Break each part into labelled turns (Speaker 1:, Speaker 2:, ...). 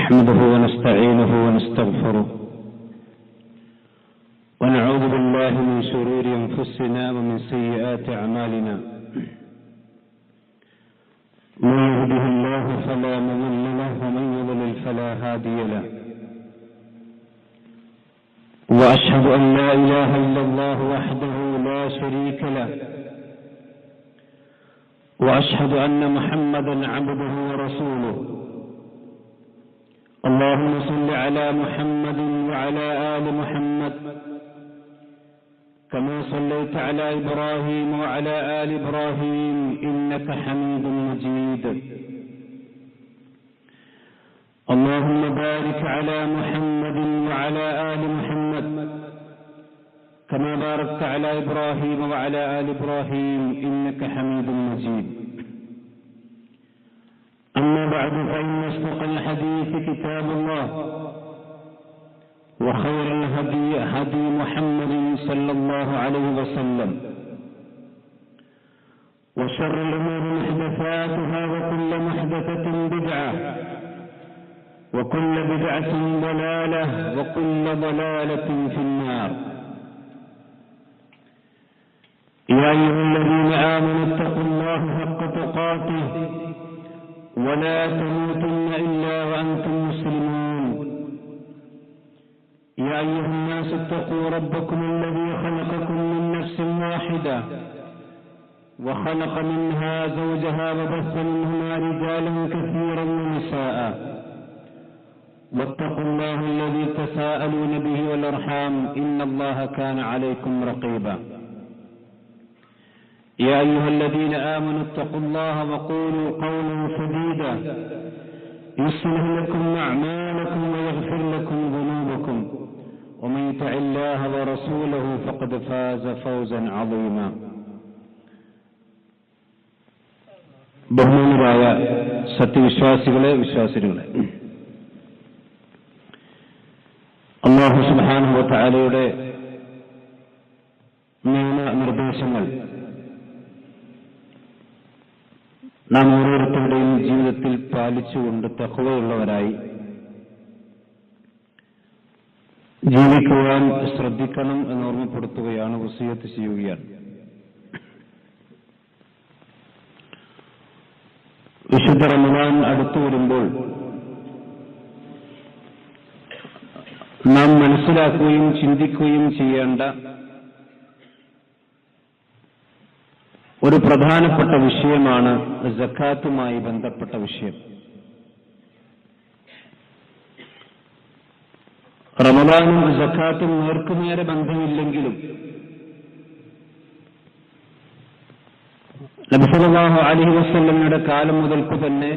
Speaker 1: نحمده ونستعينه ونستغفره ونعوذ بالله من شرور أنفسنا ومن سيئات أعمالنا من يهده الله فلا مضل له ومن يضلل فلا هادي له وأشهد أن لا إله إلا الله وحده لا شريك له وأشهد أن محمدا عبده ورسوله اللهم صل على محمد وعلى آل محمد كما صليت على إبراهيم وعلى آل إبراهيم إنك حميد مجيد اللهم بارك على محمد وعلى آل محمد كما باركت على إبراهيم وعلى آل إبراهيم إنك حميد مجيد أما بعد فإن أصدق الحديث كتاب الله وخير الهدي هدي محمد صلى الله عليه وسلم وشر الأمور محدثاتها وكل محدثة بدعة وكل بدعة ضلالة وكل ضلالة في النار يا أيها الذين آمنوا اتقوا الله حق تقاته ولا تموتن إلا وأنتم مسلمون يا أيها الناس اتقوا ربكم الذي خلقكم من نفس واحدة وخلق منها زوجها وبث منهما رجالا كثيرا ونساء واتقوا الله الذي تساءلون به والأرحام إن الله كان عليكم رقيبا يا أيها الذين آمنوا اتقوا الله وقولوا قولا سديدا يصلح لكم أعمالكم ويغفر لكم ذنوبكم ومن يطع الله ورسوله فقد فاز فوزا عظيما ബഹുമാനരായ സത്യവിശ്വാസികളെ വിശ്വാസികളെ അല്ലാഹു സുബ്ഹാനഹു വ തആലയുടെ നിർദ്ദേശങ്ങൾ നാം ഓരോരുത്തരുടെയും ജീവിതത്തിൽ പാലിച്ചുകൊണ്ട് തഖ്വയുള്ളവരായി ജീവിക്കുവാൻ ശ്രദ്ധിക്കണം എന്ന് ഓർമ്മപ്പെടുത്തുകയാണ്, വസിയത്ത് ചെയ്യുകയാണ്. വിശുദ്ധ റമദാൻ അടുത്തു വരുമ്പോൾ നാം മനസ്സിലാക്കുകയും ചിന്തിക്കുകയും ചെയ്യേണ്ട ഒരു പ്രധാനപ്പെട്ട വിഷയമാണ് സക്കാത്തുമായി ബന്ധപ്പെട്ട വിഷയം. റമദാനും സക്കാത്തും നേർക്കുനേരെ ബന്ധമില്ലെങ്കിലും നബി സല്ലല്ലാഹു അലൈഹി വസല്ലമയുടെ കാലം മുതൽക്ക് തന്നെ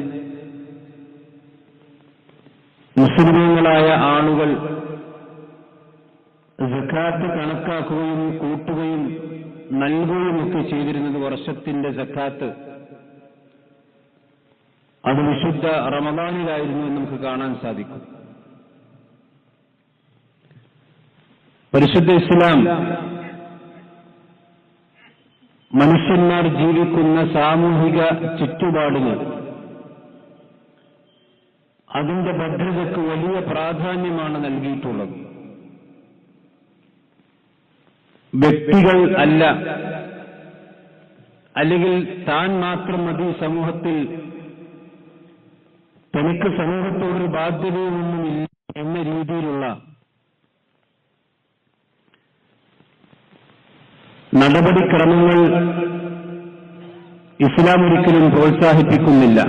Speaker 1: മുസ്ലിമീങ്ങളായ ആളുകൾ സക്കാത്ത് കണക്കാക്കുകയും കൂട്ടുകയും നൽകുകയുമൊക്കെ ചെയ്തിരുന്നത് വർഷത്തിന്റെ സക്കാത്ത് അത് വിശുദ്ധ റമദാനിലായിരുന്നു എന്ന് നമുക്ക് കാണാൻ സാധിക്കും. പരിശുദ്ധ ഇസ്ലാം മനുഷ്യന്മാർ ജീവിക്കുന്ന സാമൂഹിക ചുറ്റുപാടിന് അതിന്റെ ഭദ്രതയ്ക്ക് വലിയ പ്രാധാന്യമാണ് നൽകിയിട്ടുള്ളത്. വ്യക്തികൾ അല്ല, അല്ലെങ്കിൽ താൻ മാത്രം മതി സമൂഹത്തിൽ, തനിക്ക് സമൂഹത്തോടൊരു ബാധ്യതയൊന്നുമില്ല എന്ന രീതിയിലുള്ള നടപടിക്രമങ്ങൾ ഇസ്ലാം ഒരിക്കലും പ്രോത്സാഹിപ്പിക്കുന്നില്ല.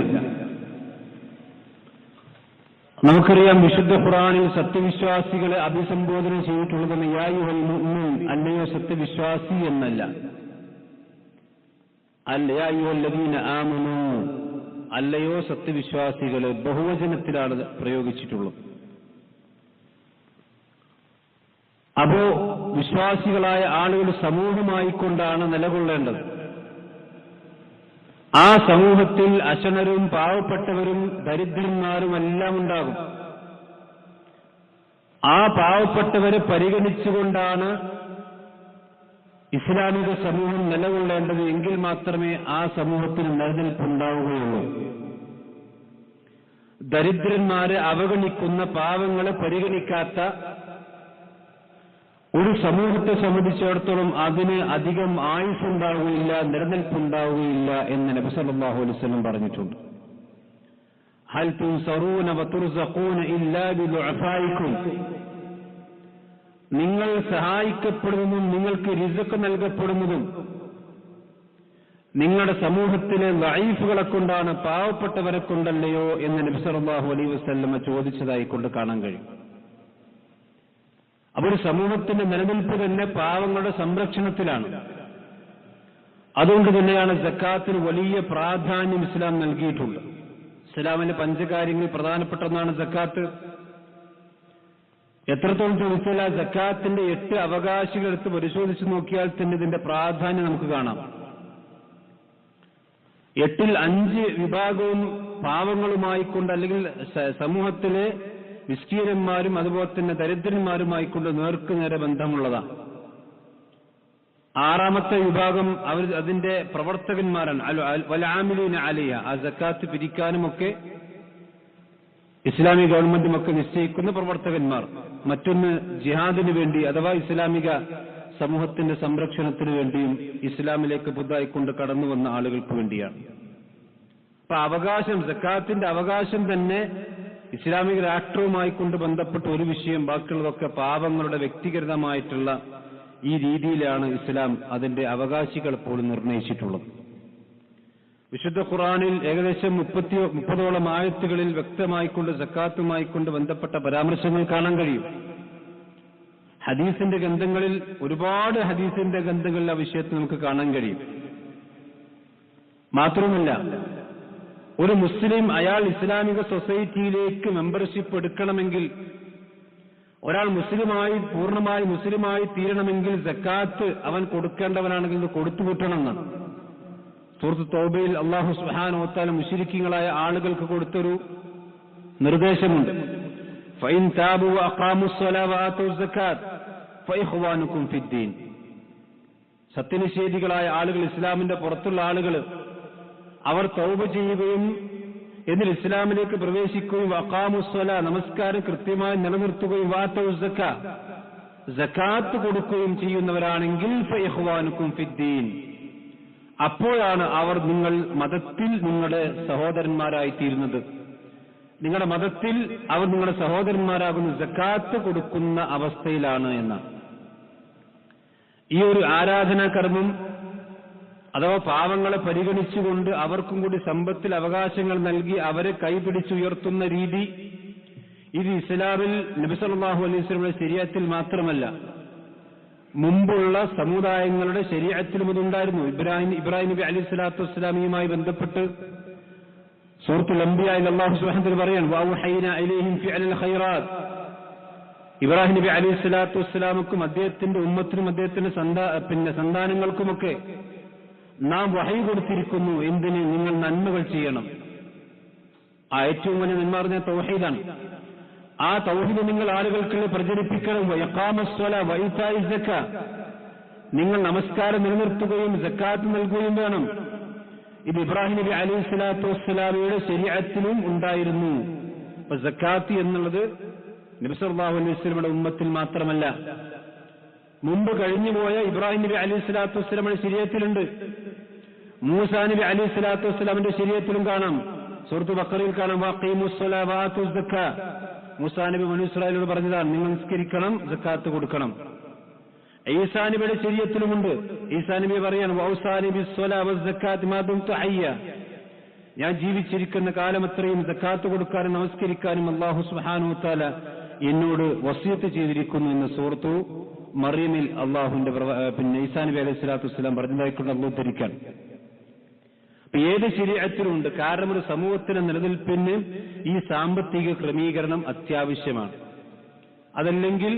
Speaker 1: നമുക്കറിയാം, വിശുദ്ധ ഖുർആനിൽ സത്യവിശ്വാസികളെ അഭിസംബോധന ചെയ്തിട്ടുള്ളത് യാ അയ്യുഹൽ മുഅ്മിൻ, അല്ലയോ സത്യവിശ്വാസി എന്നല്ല, യാ അയ്യുഹല്ലദീന ആമനൂ, അല്ലയോ സത്യവിശ്വാസികളെ, ബഹുവചനത്തിലാണ് പ്രയോഗിച്ചിട്ടുള്ളത്. അപ്പോ വിശ്വാസികളായ ആളുകൾ സമൂഹമായിക്കൊണ്ടാണ് നിലകൊള്ളേണ്ടത്. ആ സമൂഹത്തിൽ അശനരും പാവപ്പെട്ടവരും ദരിദ്രന്മാരും എല്ലാം ഉണ്ടാകും. ആ പാവപ്പെട്ടവരെ പരിഗണിച്ചുകൊണ്ടാണ് ഇസ്ലാമിക സമൂഹം നിലകൊള്ളേണ്ടത്. എങ്കിൽ മാത്രമേ ആ സമൂഹത്തിന് നിലനിൽപ്പുണ്ടാവുകയുള്ളൂ. ദരിദ്രന്മാരെ അവഗണിക്കുന്ന, പാവങ്ങളെ പരിഗണിക്കാത്ത ഒരു സമൂഹത്തെ സംബന്ധിച്ചിടത്തോളം അതിന് അധികം ആയുസ്സുണ്ടാവുകയില്ല, നിലനിൽപ്പുണ്ടാവുകയില്ല എന്ന് നബി സല്ലല്ലാഹു അലൈഹി വസല്ലം പറഞ്ഞിട്ടുണ്ട്. ഹൽ തുൻസറൂന വതുർസഖൂന ഇല്ലാ ബിദുഅഫായിക്കും, നിങ്ങൾ സഹായിക്കപ്പെടുന്നതും നിങ്ങൾക്ക് റിസ്ഖ് നൽകപ്പെടുന്നതും നിങ്ങളുടെ സമൂഹത്തിലെ ദഈഫുകളെ കൊണ്ടാണ്, പാവപ്പെട്ടവരെ കൊണ്ടല്ലയോ എന്ന് നബി സല്ലല്ലാഹു അലൈഹി വസല്ലം ചോദിച്ചതായി കൊണ്ട് കാണാൻ കഴിയും. അപ്പോൾ ഒരു സമൂഹത്തിന്റെ നിലനിൽപ്പ് തന്നെ പാവങ്ങളുടെ സംരക്ഷണത്തിലാണ്. അതുകൊണ്ട് തന്നെയാണ് സക്കാത്തിന് വലിയ പ്രാധാന്യം ഇസ്ലാം നൽകിയിട്ടുണ്ട്. ഇസ്ലാമിലെ പഞ്ചകാര്യങ്ങളിൽ പ്രധാനപ്പെട്ടതാണ് സക്കാത്ത്. എത്രത്തോളം ചോദിച്ചാൽ ആ സക്കാത്തിന്റെ 8 അവകാശികൾ എടുത്ത് പരിശോധിച്ച് നോക്കിയാൽ തന്നെ ഇതിന്റെ പ്രാധാന്യം നമുക്ക് കാണാം. 8ൽ 5 വിഭാഗവും പാവങ്ങളുമായിക്കൊണ്ട്, അല്ലെങ്കിൽ സമൂഹത്തിലെ മിസ്കീനന്മാരും അതുപോലെ തന്നെ ദരിദ്രന്മാരുമായിക്കൊണ്ട് നേർക്കുനേരെ ബന്ധമുള്ളതാണ്. 6ാമത്തെ വിഭാഗം അതിന്റെ പ്രവർത്തകന്മാരാണ്. വൽആമിലൂന അലൈഹ, ആ സക്കാത്ത് പിരിക്കാനുമൊക്കെ ഇസ്ലാമിക ഗവൺമെന്റുമൊക്കെ നിശ്ചയിക്കുന്ന പ്രവർത്തകന്മാർ. മറ്റൊന്ന് ജിഹാദിന് വേണ്ടി അഥവാ ഇസ്ലാമിക സമൂഹത്തിന്റെ സംരക്ഷണത്തിന് വേണ്ടിയും ഇസ്ലാമിലേക്ക് പുതുതായിക്കൊണ്ട് കടന്നു വന്ന ആളുകൾക്ക് വേണ്ടിയാണ്. അപ്പൊ അവകാശം, സക്കാത്തിന്റെ അവകാശം തന്നെ ഇസ്ലാമിക രാഷ്ട്രവുമായി കൊണ്ട് ബന്ധപ്പെട്ട ഒരു വിഷയം, ബാക്കിയുള്ളതൊക്കെ പാവങ്ങളുടെ വ്യക്തിഗതമായിട്ടുള്ള ഈ രീതിയിലാണ് ഇസ്ലാം അതിന്റെ അവകാശികൾ പോലും നിർണയിച്ചിട്ടുള്ളത്. വിശുദ്ധ ഖുർആനിൽ ഏകദേശം 30ഓളം ആയത്തുകളിൽ വ്യക്തമായിക്കൊണ്ട് സക്കാത്തുമായിക്കൊണ്ട് ബന്ധപ്പെട്ട പരാമർശങ്ങൾ കാണാൻ കഴിയും. ഹദീസിന്റെ ഗ്രന്ഥങ്ങളിൽ ഒരുപാട് ഹദീസിന്റെ ഗ്രന്ഥങ്ങളിൽ ആ വിഷയത്തിൽ നമുക്ക് കാണാൻ കഴിയും. മാത്രമല്ല, ഒരു മുസ്ലിം അയാൾ ഇസ്ലാമിക സൊസൈറ്റിയിലേക്ക് മെമ്പർഷിപ്പ് എടുക്കണമെങ്കിൽ, ഒരാൾ പൂർണ്ണമായി മുസ്ലിമായി തീരണമെങ്കിൽ സക്കാത്ത് അവൻ കൊടുക്കേണ്ടവനാണെങ്കിൽ ഇത് കൊടുത്തുകൂട്ടണമെന്നാണ്. സൂറത്ത് തൗബയിൽ അല്ലാഹു സുബ്ഹാനഹു വ തആല മുശ്രിക്കീങ്ങളായ ആളുകൾക്ക് കൊടുത്തൊരു നിർദ്ദേശമുണ്ട്. ഫൈൻ താബു വഅഖാമുസ് സ്വലാ വആതു സക്കാത്ത് ഫഇഖ്വാനുകും ഫിദ്ദീൻ. സത്യനിഷേധികളായ ആളുകൾ, ഇസ്ലാമിന്റെ പുറത്തുള്ള ആളുകൾ, അവർ തൗബ ചെയ്യുകയും എന്നിൽ ഇസ്ലാമിലേക്ക് പ്രവേശിക്കുകയും വഖാമുസ് സ്വലാ, നമസ്കാരം കൃത്യമായി നിലനിർത്തുകയും വആതു സക്കാത്ത് കൊടുക്കുകയും ചെയ്യുന്നവരാണെങ്കിൽ ഫഇഖ്വാനുകും ഫിദ്ദീൻ, അപ്പോഴാണ് അവർ നിങ്ങൾ മതത്തിൽ നിങ്ങളുടെ സഹോദരന്മാരായി തീരുന്നത്. നിങ്ങളുടെ മതത്തിൽ അവർ നിങ്ങളുടെ സഹോദരന്മാരാകുന്ന സക്കാത്ത് കൊടുക്കുന്ന അവസ്ഥയിലാണ് എന്നാണ്. ഈ ഒരു ആരാധനാകർമ്മം അഥവാ പാവങ്ങളെ പരിഗണിച്ചുകൊണ്ട് അവർക്കും കൂടി സമ്പത്തിൽ അവകാശങ്ങൾ നൽകി അവരെ കൈപിടിച്ചുയർത്തുന്ന രീതി, ഇത് ഇസ്ലാമിൽ നബി സല്ലല്ലാഹു അലൈഹി വസല്ലമയുടെ ശരീഅത്തിൽ മാത്രമല്ല, മുമ്പുള്ള സമുദായങ്ങളുടെ ശരീഅത്തിലും ഇതുണ്ടായിരുന്നു. ഇബ്രാഹിം നബി അലൈഹി സ്വലാത്തു വസ്സലാമിയുമായി ബന്ധപ്പെട്ട് സൂറത്തുൽ അംബിയായിൽ അല്ലാഹു സുബ്ഹാനഹു വ തആല പറയാണ്, വഅൗഹൈനാ ഇലൈഹിം ഫിഅലൽ ഖൈറാത്ത്. ഇബ്രാഹിം നബി അലൈഹി സ്വലാത്തു വസ്സലാമക്കും അദ്ദേഹത്തിന്റെ ഉമ്മത്തിനും അദ്ദേഹത്തിന്റെ സന്താനങ്ങൾക്കുമൊക്കെ നാം വഹയി കൊടുത്തിരിക്കുന്നു. എന്തിന്? നിങ്ങൾ നന്മകൾ ചെയ്യണം. ആ ഏറ്റവും വലിയ നന്മ പറഞ്ഞ തൗഹീദാണ്. ആ തൗഹീദ് നിങ്ങൾ ആളുകൾക്ക് പ്രചരിപ്പിക്കണം. വഇഖാമസ് സ്വലാ വഇതാഇസ് സക്കാ, നിങ്ങൾ നമസ്കാരം നിലനിർത്തുകയും സക്കാത്ത് നൽകുകയും വേണം. ഇത് ഇബ്രാഹിം നബി അലൈഹി സ്വലാത്തു വസ്സലാമിയുടെ ശരീഅത്തിലും ഉണ്ടായിരുന്നു. അപ്പൊ സക്കാത്ത് എന്നുള്ളത് നബി സല്ലല്ലാഹു അലൈഹി വസല്ലമയുടെ ഉമ്മത്തിൽ മാത്രമല്ല, മുമ്പ് കഴിഞ്ഞുപോയ ഇബ്രാഹിം നബി അലൈഹി സ്വലാത്തു വസ്സലാമിന്റെ ശരീഅത്തിലുണ്ട്. മൂസാ നബി അലൈഹി സ്വലാത്തു വസ്സലാമിന്റെ ശരീഅത്തിലും കാണാം. സൂറത്ത് ബഖറയിൽ കാണാം, വഅഖീമുസ് സ്വലാ വആതു സക്കാ. മൂസാ നബി ബനൂ ഇസ്രായേലിനോട് പറഞ്ഞതാണ്, നിങ്ങൾ നിസ്കരിക്കണം, സക്കാത്ത് കൊടുക്കണം. ഈസാ നബിയുടെ ശരീഅത്തിലുമുണ്ട്. ഈസാ നബി പറയാണ്, വഔസാനി ബിസ്സലാ വസ്സക്കാത്തി മാ ദുംതു ഹയ്യ, ഞാൻ ജീവിച്ചിരിക്കുന്ന കാലമത്രയും സക്കാത്ത് കൊടുക്കാനും നമസ്കരിക്കാനും അല്ലാഹു സുബ്ഹാനഹു വ തആല എന്നോട് വസിയത്ത് ചെയ്തിരിക്കുന്നു എന്ന് സൂറത്തു മറിയമിൽ അള്ളാഹുവിന്റെ ഈസാ നബി അലൈഹി സ്വലാത്തു വസ്സലാം പറഞ്ഞതായിക്കൊണ്ട് അള്ളാഹു ധരിക്കാൻ. അപ്പൊ ഏത് ശരീഅത്തിലുണ്ട്. കാരണം ഒരു സമൂഹത്തിന്റെ നിലനിൽപ്പിന് ഈ സാമ്പത്തിക ക്രമീകരണം അത്യാവശ്യമാണ്. അതല്ലെങ്കിൽ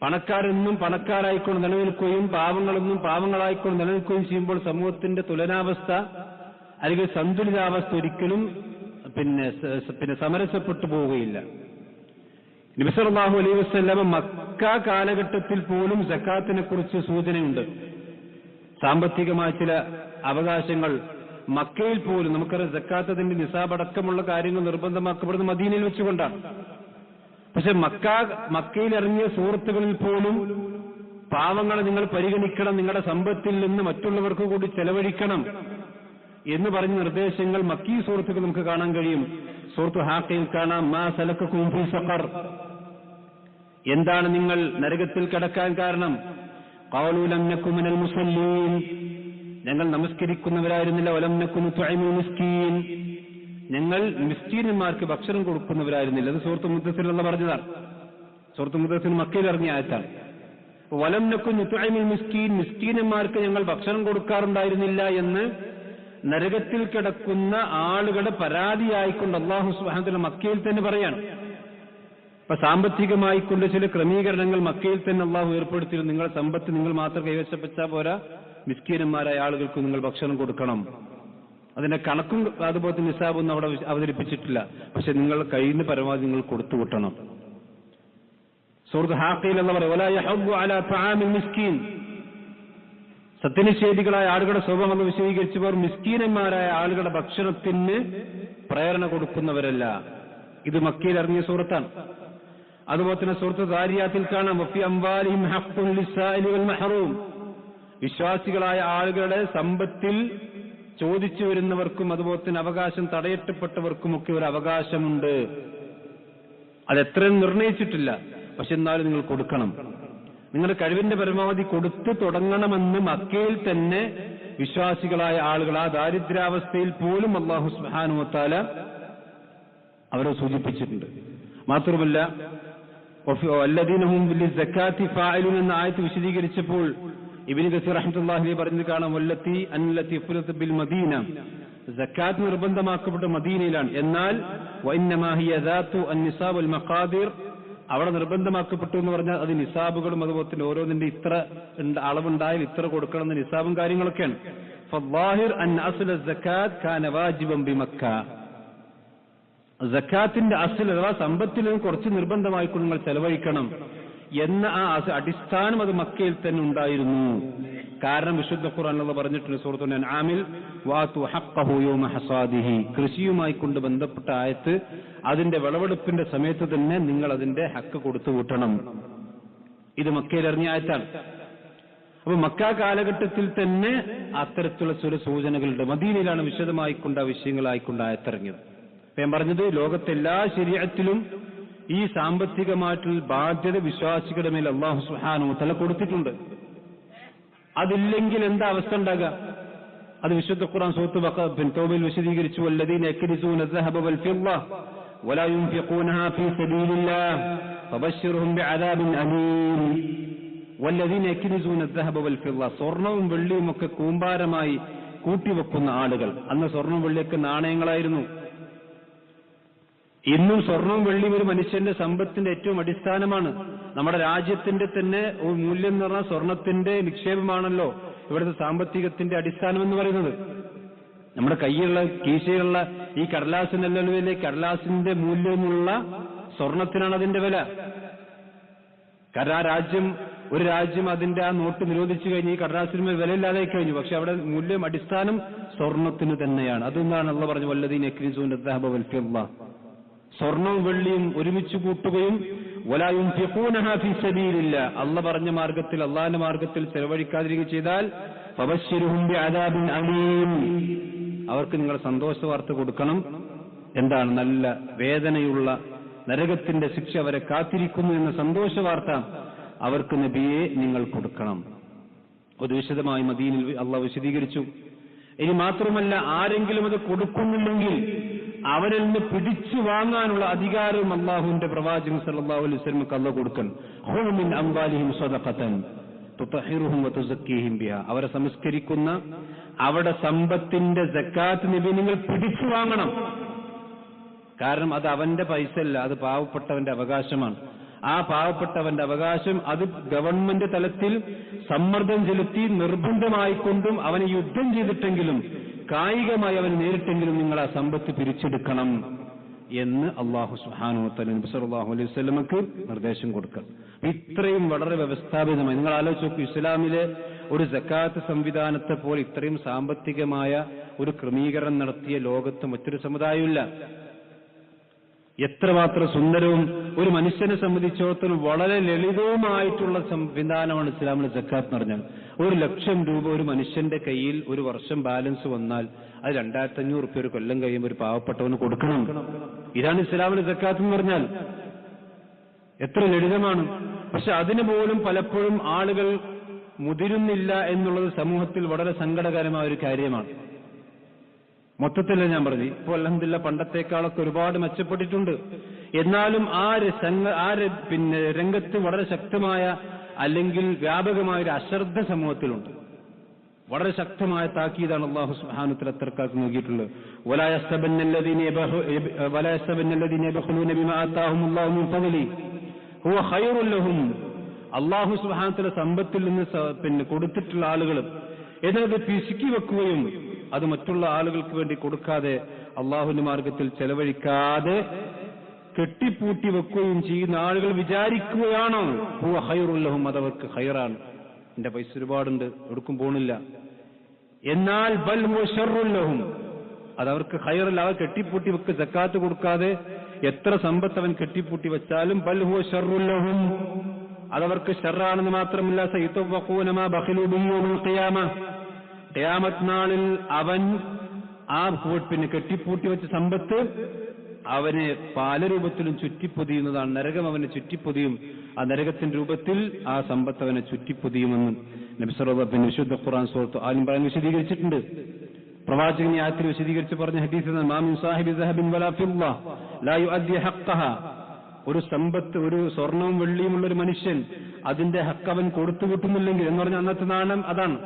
Speaker 1: പണക്കാരെന്നും പണക്കാരായിക്കൊണ്ട് നിലനിൽക്കുകയും പാവങ്ങളെന്നും പാവങ്ങളായിക്കൊണ്ട് നിലനിൽക്കുകയും ചെയ്യുമ്പോൾ സമൂഹത്തിന്റെ തുലനാവസ്ഥ അല്ലെങ്കിൽ സന്തുലിതാവസ്ഥ ഒരിക്കലും പിന്നെ സമരസപ്പെട്ടു പോവുകയില്ല. നബി സല്ലല്ലാഹു അലൈഹി വസല്ലം മക്ക കാലഘട്ടത്തിൽ പോലും സക്കാത്തിനെ കുറിച്ച് സൂചനയുണ്ട്. സാമ്പത്തികമായ ചില അവകാശങ്ങൾ മക്കയിൽ പോലും നമുക്കറിയാം സക്കാത്തതിന്റെ നിസാബ് അടക്കമുള്ള കാര്യങ്ങൾ നിർബന്ധമാക്കപ്പെടുന്നത് മദീനയിൽ വെച്ചുകൊണ്ടാണ്. പക്ഷെ മക്കയിൽ ഇറങ്ങിയ സൂറത്തുകളിൽ പോലും പാവങ്ങളെ നിങ്ങൾ പരിഗണിക്കണം, നിങ്ങളുടെ സമ്പത്തിൽ നിന്ന് മറ്റുള്ളവർക്ക് കൂടി ചെലവഴിക്കണം എന്ന് പറഞ്ഞ നിർദ്ദേശങ്ങൾ മക്കീ സൂറത്തുകൾ നമുക്ക് കാണാൻ കഴിയും. സൂറത്ത് ഹാഖയിൽ കാണാം, മാ സലക്കക്കും ഫീ സഖർ, എന്താണ് നിങ്ങൾ നരകത്തിൽ കടക്കാൻ കാരണം? ഖാലൂ ലം നകു മിനൽ മുസല്ലീൻ, ഞങ്ങൾ നമസ്കരിക്കുന്നവരായിരുന്നില്ല. വലം നകു നുത്ഇമുൽ മിസ്കീൻ, ഞങ്ങൾ മിസ്കീനന്മാർക്ക് ഭക്ഷണം കൊടുക്കുന്നവരായിരുന്നില്ല. അത് സൂറത്ത് മുദ്ദസ്സിറിൽ പറഞ്ഞതാണ്. സൂറത്ത് മുദ്ദസ്സിർ മക്കയിൽ ഇറങ്ങിയ ആയത്താണ്. വലം നകു നുത്ഇമുൽ മിസ്കീൻ, മിസ്കീനന്മാർക്ക് ഞങ്ങൾ ഭക്ഷണം കൊടുക്കാറുണ്ടായിരുന്നില്ല എന്ന് നരകത്തിൽ കിടക്കുന്ന ആളുകളുടെ പരാതിയായിക്കൊണ്ട് അല്ലാഹു സുബ്ഹാനഹു വ തആല മക്കയിൽ തന്നെ പറയാണ്. അപ്പൊ സാമ്പത്തികമായിക്കൊണ്ട് ചില ക്രമീകരണങ്ങൾ മക്കയിൽ തന്നെ അല്ലാഹു ഏർപ്പെടുത്തിയിരുന്നു. നിങ്ങളുടെ സമ്പത്ത് നിങ്ങൾ മാത്രം കൈവശപ്പെച്ചാൽ പോരാ, മിസ്കീനന്മാരായ ആളുകൾക്ക് നിങ്ങൾ ഭക്ഷണം കൊടുക്കണം. അതിന്റെ കണക്കും അതുപോലെ നിസാബൊന്നും അവിടെ അവതരിപ്പിച്ചിട്ടില്ല. പക്ഷെ നിങ്ങൾ കഴിയുന്ന പരമാവധി നിങ്ങൾ കൊടുത്തുവിട്ടണം. സൂറത്ത് ഹാഖയിൽ എന്ന് പറയും, വലാ യഹബ്ബു അലാ തആമിൽ മിസ്കീൻ, സത്യനിഷേധികളായ ആളുകളുടെ സ്വഭാവം എന്ന് വിശദീകരിച്ചവർ മിസ്കീനന്മാരായ ആളുകളുടെ ഭക്ഷണത്തിന് പ്രേരണ കൊടുക്കുന്നവരല്ല. ഇത് മക്കയിൽ ഇറങ്ങിയ സൂറത്താണ്. അതുപോലെ തന്നെ സൂറത്ത് ദാരിയാത്തിൽ കാണാം, വഫി അംവാലിഹിം ഹഖ്ഖുൻ ലിസ്സാഇലി വൽ മഹ്റൂം, വിശ്വാസികളായ ആളുകളുടെ സമ്പത്തിൽ ചോദിച്ചു വരുന്നവർക്കും അതുപോലെ തന്നെ അവകാശം തടയപ്പെട്ടവർക്കുമൊക്കെ ഒരു അവകാശമുണ്ട്. അതെത്രയും നിർണയിച്ചിട്ടില്ല, പക്ഷെ എന്നാലും നിങ്ങൾ കൊടുക്കണം. നിങ്ങളുടെ കഴിവിന്റെ പരമാവധി കൊടുത്തു തുടങ്ങണമെന്ന് മക്കയിൽ തന്നെ വിശ്വാസികളായ ആളുകൾ ആ ദാരിദ്ര്യാവസ്ഥയിൽ പോലും അല്ലാഹു സുബ്ഹാനഹു വ തആല അവരെ സൂചിപ്പിച്ചിട്ടുണ്ട്. മാത്രമല്ല വല്ലദീന ഹും ലിസ്സകാത്തി ഫാഇലൂൻ എന്ന ആയത്ത് വിശദീകരിച്ചപ്പോൾ ഇബ്നു കസീർ റഹ്മത്തുള്ളാഹി അലൈഹി പറഞ്ഞത് കാണാം, വല്ലത്തി ഫുറത് ബിൽ മദീന, സക്കാത്ത് നിർബന്ധമാക്കപ്പെട്ട മദീനയിലാണ്. എന്നാൽ വഇന്നമാ ഹിയ ദാതു അൻ-നിസാബ് വൽ മഖാദിർ, അവിടെ നിർബന്ധമാക്കപ്പെട്ടു എന്ന് പറഞ്ഞാൽ അത് നിസാബുകളും അതുപോലെ തന്നെ ഓരോന്നിന്റെ ഇത്ര അളവുണ്ടായാൽ ഇത്ര കൊടുക്കണം എന്ന നിസാബും കാര്യങ്ങളൊക്കെയാണ്. ഫദ്ദാഹിർ അൻ അസ്ല സക്കാത്ത് കാന വാജിബൻ ബിമക്ക, സക്കാത്തിന്റെ അസ്ൽ അഥവാ സമ്പത്തിൽ നിന്ന് കുറച്ച് നിർബന്ധമായിക്കൊണ്ട് നിങ്ങൾ ചെലവഴിക്കണം എന്ന ആ അടിസ്ഥാനം അത് മക്കയിൽ തന്നെ ഉണ്ടായിരുന്നു. കാരണം വിശുദ്ധ ഖുർആനിൽ പറഞ്ഞിട്ടുണ്ട് സൂറത്തുൽ അൻആമിൽ, വാതു ഹഖ്ഖഹു യൗമ ഹസാദിഹി, കൃഷിയുമായി കൊണ്ട് ബന്ധപ്പെട്ട ആയത്ത്, അതിന്റെ വിളവെടുപ്പിന്റെ സമയത്ത് തന്നെ നിങ്ങൾ അതിന്റെ ഹക്ക് കൊടുത്തു കൂട്ടണം. ഇത് മക്കയിൽ ഇറങ്ങിയ ആയത്താണ്. അപ്പൊ മക്ക കാലഘട്ടത്തിൽ തന്നെ അത്തരത്തിലുള്ള ചില സൂചനകളുണ്ട്. മദീനയിലാണ് വിശദമായിക്കൊണ്ട് ആ വിഷയങ്ങളായിക്കൊണ്ട് ആയത്തിറങ്ങിയത്. അപ്പൊ ഞാൻ പറഞ്ഞത്, ലോകത്തെല്ലാ ശരീഅത്തിലും ഈ സാമ്പത്തികമായിട്ടുള്ള ബാധ്യത വിശ്വാസികളുടെ മേൽ അല്ലാഹു സുബ്ഹാനഹു വ തആല കൊടുത്തിട്ടുണ്ട്. അതില്ലെങ്കിൽ എന്താ അവസ്ഥ ഉണ്ടാകുക? അത് വിശുദ്ധ ഖുർആൻ സൂറത്ത് തൗബയിൽ വിശദീകരിച്ചു, വല്ലദീന യക്നിസൂന الذهب والفضة ولا ينفقونها في سبيل الله فبشرهم بعذاب أليم. വല്ലദീന യക്നിസൂന الذهب والفضة, സ്വർണവും വെള്ളിയും ഒക്കെ കൂമ്പാരമായി കൂട്ടിവെക്കുന്ന ആളുകൾ. അന്ന് സ്വർണവും വെള്ളിയൊക്കെ നാണയങ്ങളായിരുന്നു. ഇന്നും സ്വർണവും വെള്ളിയും ഒരു മനുഷ്യന്റെ സമ്പത്തിന്റെ ഏറ്റവും അടിസ്ഥാനമാണ്. നമ്മുടെ രാജ്യത്തിന്റെ തന്നെ മൂല്യം എന്ന് പറഞ്ഞാൽ സ്വർണത്തിന്റെ നിക്ഷേപമാണല്ലോ ഇവിടുത്തെ സാമ്പത്തികത്തിന്റെ അടിസ്ഥാനം എന്ന് പറയുന്നത്. നമ്മുടെ കയ്യിലുള്ള കീശയുള്ള ഈ കടലാസിനല്ലേ, കടലാസിന്റെ മൂല്യമുള്ള സ്വർണത്തിനാണ് അതിന്റെ വില. കാരണം ആ രാജ്യം, ഒരു രാജ്യം അതിന്റെ ആ നോട്ട് നിരോധിച്ചു കഴിഞ്ഞ് ഈ കടലാസിന് വിലയില്ലാതെ കഴിഞ്ഞു. പക്ഷെ അവിടെ മൂല്യം അടിസ്ഥാനം സ്വർണത്തിന് തന്നെയാണ്. അതെന്താണ് അല്ലാഹു പറഞ്ഞു, വല്ലദീന യക്നിസൂന الذهب والفضة, സ്വർണവും വെള്ളിയും ഒരുമിച്ച് കൂട്ടുകയും വലാ യുൻഫിഖൂനഹാ ഫീ സബീലില്ലാ, അല്ലാഹു പറഞ്ഞ മാർഗത്തിൽ അല്ലാഹുവിന്റെ മാർഗത്തിൽ ചെലവഴിക്കാതിരിക്കുകയും ചെയ്താൽ ഫബശ്ശിർഹും ബിഅദാബിൻ അലീം, അവർക്ക് നിങ്ങൾ സന്തോഷ വാർത്ത കൊടുക്കണം. എന്താണ്? നല്ല വേദനയുള്ള നരകത്തിന്റെ ശിക്ഷ അവരെ കാത്തിരിക്കുന്നു എന്ന സന്തോഷ വാർത്ത അവർക്ക് നബിയെ നിങ്ങൾ കൊടുക്കണം. അത് വിശദമായി മദീനയിൽ അല്ലാഹു വിശദീകരിച്ചു. ഇനി മാത്രമല്ല, ആരെങ്കിലും അത് കൊടുക്കുന്നില്ലെങ്കിൽ അവരിൽ നിന്ന് പിടിച്ചു വാങ്ങാനുള്ള അധികാരവും അല്ലാഹുവിന്റെ പ്രവാചകൻ സല്ലല്ലാഹു അലൈഹി വസല്ലം അല്ലാഹു കൊടുക്കണം. ഖുൽ മിൻ അംവാലിഹിം സദഖതൻ തുതഹിറുഹും വതുസക്കിഹിം ബിഹാ, അവരെ സംസ്കരിക്കുന്ന അവരുടെ സമ്പത്തിന്റെ സക്കാത്ത് നബി നിങ്ങൾ പിടിച്ചു വാങ്ങണം. കാരണം അത് അവന്റെ പൈസ അല്ല, അത് പാവപ്പെട്ടവന്റെ അവകാശമാണ്. ആ പാവപ്പെട്ടവന്റെ അവകാശം അത് ഗവൺമെന്റ് തലത്തിൽ സമ്മർദ്ദം ചെലുത്തി നിർബന്ധമായിക്കൊണ്ടും അവനെ യുദ്ധം ചെയ്തിട്ടെങ്കിലും കായികമായി അവൻ നേരിട്ടെങ്കിലും നിങ്ങൾ ആ സമ്പത്ത് പിരിച്ചെടുക്കണം എന്ന് അല്ലാഹു സുബ്ഹാനഹു വ തആല നബി സല്ലല്ലാഹു അലൈഹി വസല്ലമക്ക് നിർദ്ദേശം കൊടുക്കണം. ഇത്രയും വളരെ വ്യവസ്ഥാപിതമായി നിങ്ങൾ ആലോചിച്ച് നോക്കൂ. ഇസ്ലാമിലെ
Speaker 2: ഒരു സക്കാത്ത് സംവിധാനത്തെ പോലെ ഇത്രയും സാമ്പത്തികമായ ഒരു ക്രമീകരണം നടത്തിയ ലോകത്ത് മറ്റൊരു സമുദായമില്ല. എത്രമാത്രം സുന്ദരവും ഒരു മനുഷ്യനെ സംബന്ധിച്ചിടത്തോളം വളരെ ലളിതവുമായിട്ടുള്ള സംവിധാനമാണ് ഇസ്ലാമിലെ സക്കാത്ത് എന്ന് പറഞ്ഞാൽ. 1,00,000 രൂപ ഒരു മനുഷ്യന്റെ കയ്യിൽ ഒരു വർഷം ബാലൻസ് വന്നാൽ അത് 2,500 റുപ്യ ഒരു കൊല്ലം കഴിയുമ്പോൾ ഒരു പാവപ്പെട്ടവന് കൊടുക്കണം. ഇതാണ് ഇസ്ലാമിലെ സക്കാത്ത് എന്ന് പറഞ്ഞാൽ. എത്ര ലളിതമാണ്. പക്ഷെ അതിന് പോലും പലപ്പോഴും ആളുകൾ മുതിരുന്നില്ല എന്നുള്ളത് സമൂഹത്തിൽ വളരെ സങ്കടകരമായ ഒരു കാര്യമാണ്. മൊത്തത്തില്ല ഞാൻ പറഞ്ഞു. ഇപ്പോൾ അൽഹംദുലില്ലാഹ് പണ്ടത്തേക്കാളൊക്കെ ഒരുപാട് മെച്ചപ്പെട്ടിട്ടുണ്ട്. എന്നാലും രംഗത്ത് വളരെ ശക്തമായ അല്ലെങ്കിൽ വ്യാപകമായ ഒരു അശ്രദ്ധ സമൂഹത്തിലുണ്ട്. വളരെ ശക്തമായ താക്കീതാണ് അല്ലാഹു സുബ്ഹാനഹു വ തആല അത്തരക്കാർക്ക് നൽകിയിട്ടുള്ളത്. വലാ യസ്തബന്നല്ലദീന യബ്ഖലൂന ബിമാ ആതാഹുമുല്ലാഹു മിൻ ഫളി ഹുവ ഖൈറുൽ ലഹും. അല്ലാഹു സുബ്ഹാനഹു വ തആല സമ്പത്തിൽ നിന്ന് കൊടുത്തിട്ടുള്ള ആളുകൾ എന്നിട്ട് പിശുക്കി വെക്കുകയും അത് മറ്റുള്ള ആളുകൾക്ക് വേണ്ടി കൊടുക്കാതെ അള്ളാഹുവിന്റെ മാർഗത്തിൽ ചെലവഴിക്കാതെ കെട്ടിപ്പൂട്ടി വെക്കുകയും ചെയ്യുന്ന ആളുകൾ വിചാരിക്കുകയാണോ ഹുവ ഖൈറുൽ ലഹും, അതവർക്ക് ഖൈറാണ്, എന്റെ പൈസ ഒരുപാടുണ്ട് എടുക്കും പോണില്ല. എന്നാൽ ബൽ ഹുവ ശർറുൽ ലഹും, അതവർക്ക് ഖൈറല്ല. അവർ കെട്ടിപ്പൂട്ടി വെക്ക് സക്കാത്ത് കൊടുക്കാതെ എത്ര സമ്പത്ത് അവൻ കെട്ടിപ്പൂട്ടി വെച്ചാലും ബൽ ഹുവ ശർറുൽ ലഹും, അതവർക്ക് ഷർറാണെന്ന് മാത്രമല്ല സയതവഖൂന മാ ബഖലൂ ബിഹി യൗമൽ ഖിയാമ, ഖിയാമത്ത് നാളിൽ അവൻ ആ കെട്ടിപ്പൂട്ടി വെച്ച സമ്പത്ത് അവനെ പല രൂപത്തിലും ചുറ്റിപ്പൊതിയുന്നതാണ്. നരകം അവനെ ചുറ്റിപ്പൊതിയും. ആ നരകത്തിന്റെ രൂപത്തിൽ ആ സമ്പത്ത് അവനെ ചുറ്റിപ്പൊതിയുമെന്നും നബി സല്ലല്ലാഹു അലൈഹി വസല്ലം വിശുദ്ധ ഖുർആൻ സൂറത്ത് ആൽ ഇംറാൻ വിശദീകരിച്ചിട്ടുണ്ട്. പ്രവാചകൻ ഈ ആയത്തിൽ വിശദീകരിച്ച് പറഞ്ഞ ഹദീസിൽ മാ മിൻ സാഹിബി ദഹബിൻ വലാ ഫിദ്ദ ലാ യുഅദ്ദി ഹഖ്ഖഹ, ഒരു സമ്പത്ത്, ഒരു സ്വർണവും വെള്ളിയുമുള്ള ഒരു മനുഷ്യൻ അതിന്റെ ഹക്ക് അവൻ കൊടുത്തു കിട്ടുന്നില്ലെങ്കിൽ എന്ന് പറഞ്ഞാൽ അന്നത്തെ നാണം അതാണ്,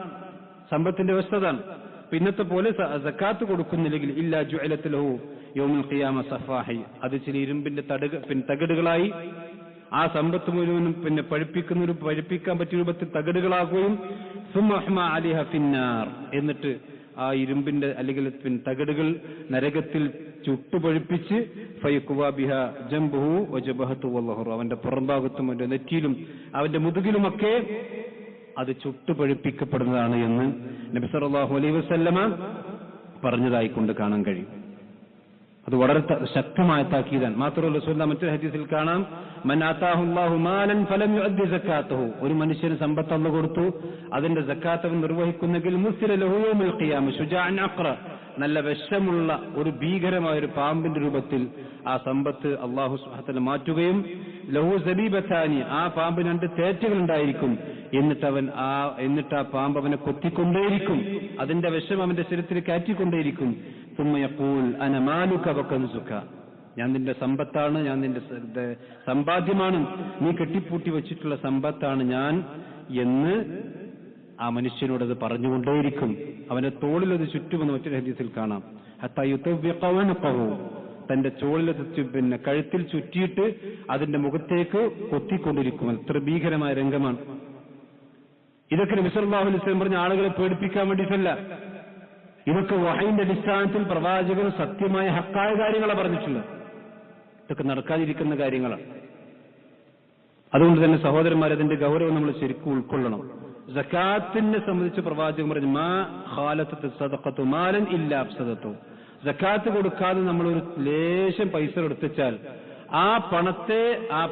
Speaker 2: സമ്പത്തിന്റെ വ്യവസ്ഥ അതാണ്. ഇന്നത്തെ പോലെ സക്കാത്ത് കൊടുക്കുന്നില്ലെങ്കിൽ ഇല്ലാ ജുഅലത് ലഹു യൗമുൽ ഖിയാമ സഫാഹി, അത് ചില ഇരുമ്പിന്റെ തകിടുകളായി ആ സമ്പത്ത് മുഴുവനും പഴിപ്പിക്കാൻ പറ്റിയ രൂപത്തിൽ തകിടുകളാക്കുകയും സുമ്മഹ്മ അലിഹ ഫിന്നാർ, എന്നിട്ട് ആ ഇരുമ്പിന്റെ അല്ലെങ്കിൽ തകിടുകൾ നരകത്തിൽ ചുട്ടുപഴുപ്പിച്ച് ഫയഖ്വാ ബിഹ ജംബുഹു വജബഹതു വല്ലഹു, അവന്റെ പുറംഭാഗത്തും അവന്റെ നെറ്റിയിലും അവന്റെ മുതുകിലുമൊക്കെ അത് ചുട്ടുപഴുപ്പിക്കപ്പെടുന്നതാണ് എന്ന് നബി സല്ലല്ലാഹു അലൈഹി വസല്ലമ പറഞ്ഞതായിക്കൊണ്ട് കാണാൻ കഴിയും. അത് വളരെ ശക്തമായ താക്കീതാണ്. മാത്രമല്ല റസൂലുള്ളാഹി മറ്റൊരു ഹദീസിൽ കാണാം മൻ ആതാഹു അല്ലാഹു മാലൻ ഫലം യുഅദ്ദി സക്കാത്തഹു, ഒരു മനുഷ്യന് സമ്പത്ത് അല്ലാഹു കൊടുത്തു അതിന്റെ സക്കാത്ത് അവൻ നിർവഹിക്കുന്നെങ്കിൽ മുസ്ലില ലഹു യൗമുൽ ഖിയാമ ശുജാഅൻ അഖ്റ, നല്ല വിഷമുള്ള ഒരു ഭീകരമായ ഒരു പാമ്പിന്റെ രൂപത്തിൽ ആ സമ്പത്ത് അല്ലാഹു സുബ്ഹാനഹു വ തആല മാറ്റുകയും ലഹു സബീബതാനി, ആ പാമ്പിന് 2 തേറ്റകൾ ഉണ്ടായിരിക്കും, എന്നിട്ട് ആ പാമ്പ് അവനെ കൊത്തിക്കൊണ്ടേയിരിക്കും, അതിന്റെ വിഷം അവന്റെ ശരീരത്തിൽ കയറ്റിക്കൊണ്ടേയിരിക്കും. സുമ്മ യഖൂൽ അന മാലുക വകൻസുക, ഞാൻ നിന്റെ സമ്പത്താണ്, ഞാൻ നിന്റെ സമ്പാദ്യമാണ്, നീ കെട്ടിപ്പൂട്ടി വെച്ചിട്ടുള്ള സമ്പത്താണ് ഞാൻ എന്ന് ആ മനുഷ്യനോട് അത് പറഞ്ഞുകൊണ്ടേയിരിക്കും. അവന്റെ തോളിലത് ചുറ്റുമെന്ന് മറ്റൊരു ഹദീസിൽ കാണാം. ഹത്താ യുതവ്വിഖ വനഖഹു, തന്റെ ചോളിലത് കഴുത്തിൽ ചുറ്റിയിട്ട് അതിന്റെ മുഖത്തേക്ക് കൊത്തിക്കൊണ്ടിരിക്കും. അത്ര ഭീകരമായ രംഗമാണ്. ഇതൊക്കെ നബി സല്ലല്ലാഹു അലൈഹി വസല്ലം പറഞ്ഞ ആളുകളെ പേടിപ്പിക്കാൻ വേണ്ടിയിട്ടല്ല, ഇതൊക്കെ വഹയിന്റെ അടിസ്ഥാനത്തിൽ പ്രവാചകർ സത്യമായ ഹക്കായ കാര്യങ്ങളാണ് പറഞ്ഞിട്ടുള്ളത്. ഇതൊക്കെ നടക്കാതിരിക്കുന്ന കാര്യങ്ങളാണ്. അതുകൊണ്ട് തന്നെ സഹോദരന്മാർ, അതിന്റെ ഗൗരവം നമ്മൾ ശരിക്കും ഉൾക്കൊള്ളണം. സക്കാത്തിനെ സംബന്ധിച്ച് പ്രവാചകൻ പറഞ്ഞു മാ ഖാലത്ത് സദഖത്തു മാലൻ ഇല്ലാ അഫ്സദത്തു, സക്കാത്ത് കൊടുക്കാതെ നമ്മളൊരു ലേശം പൈസ എടുത്തുവെച്ചാൽ ആ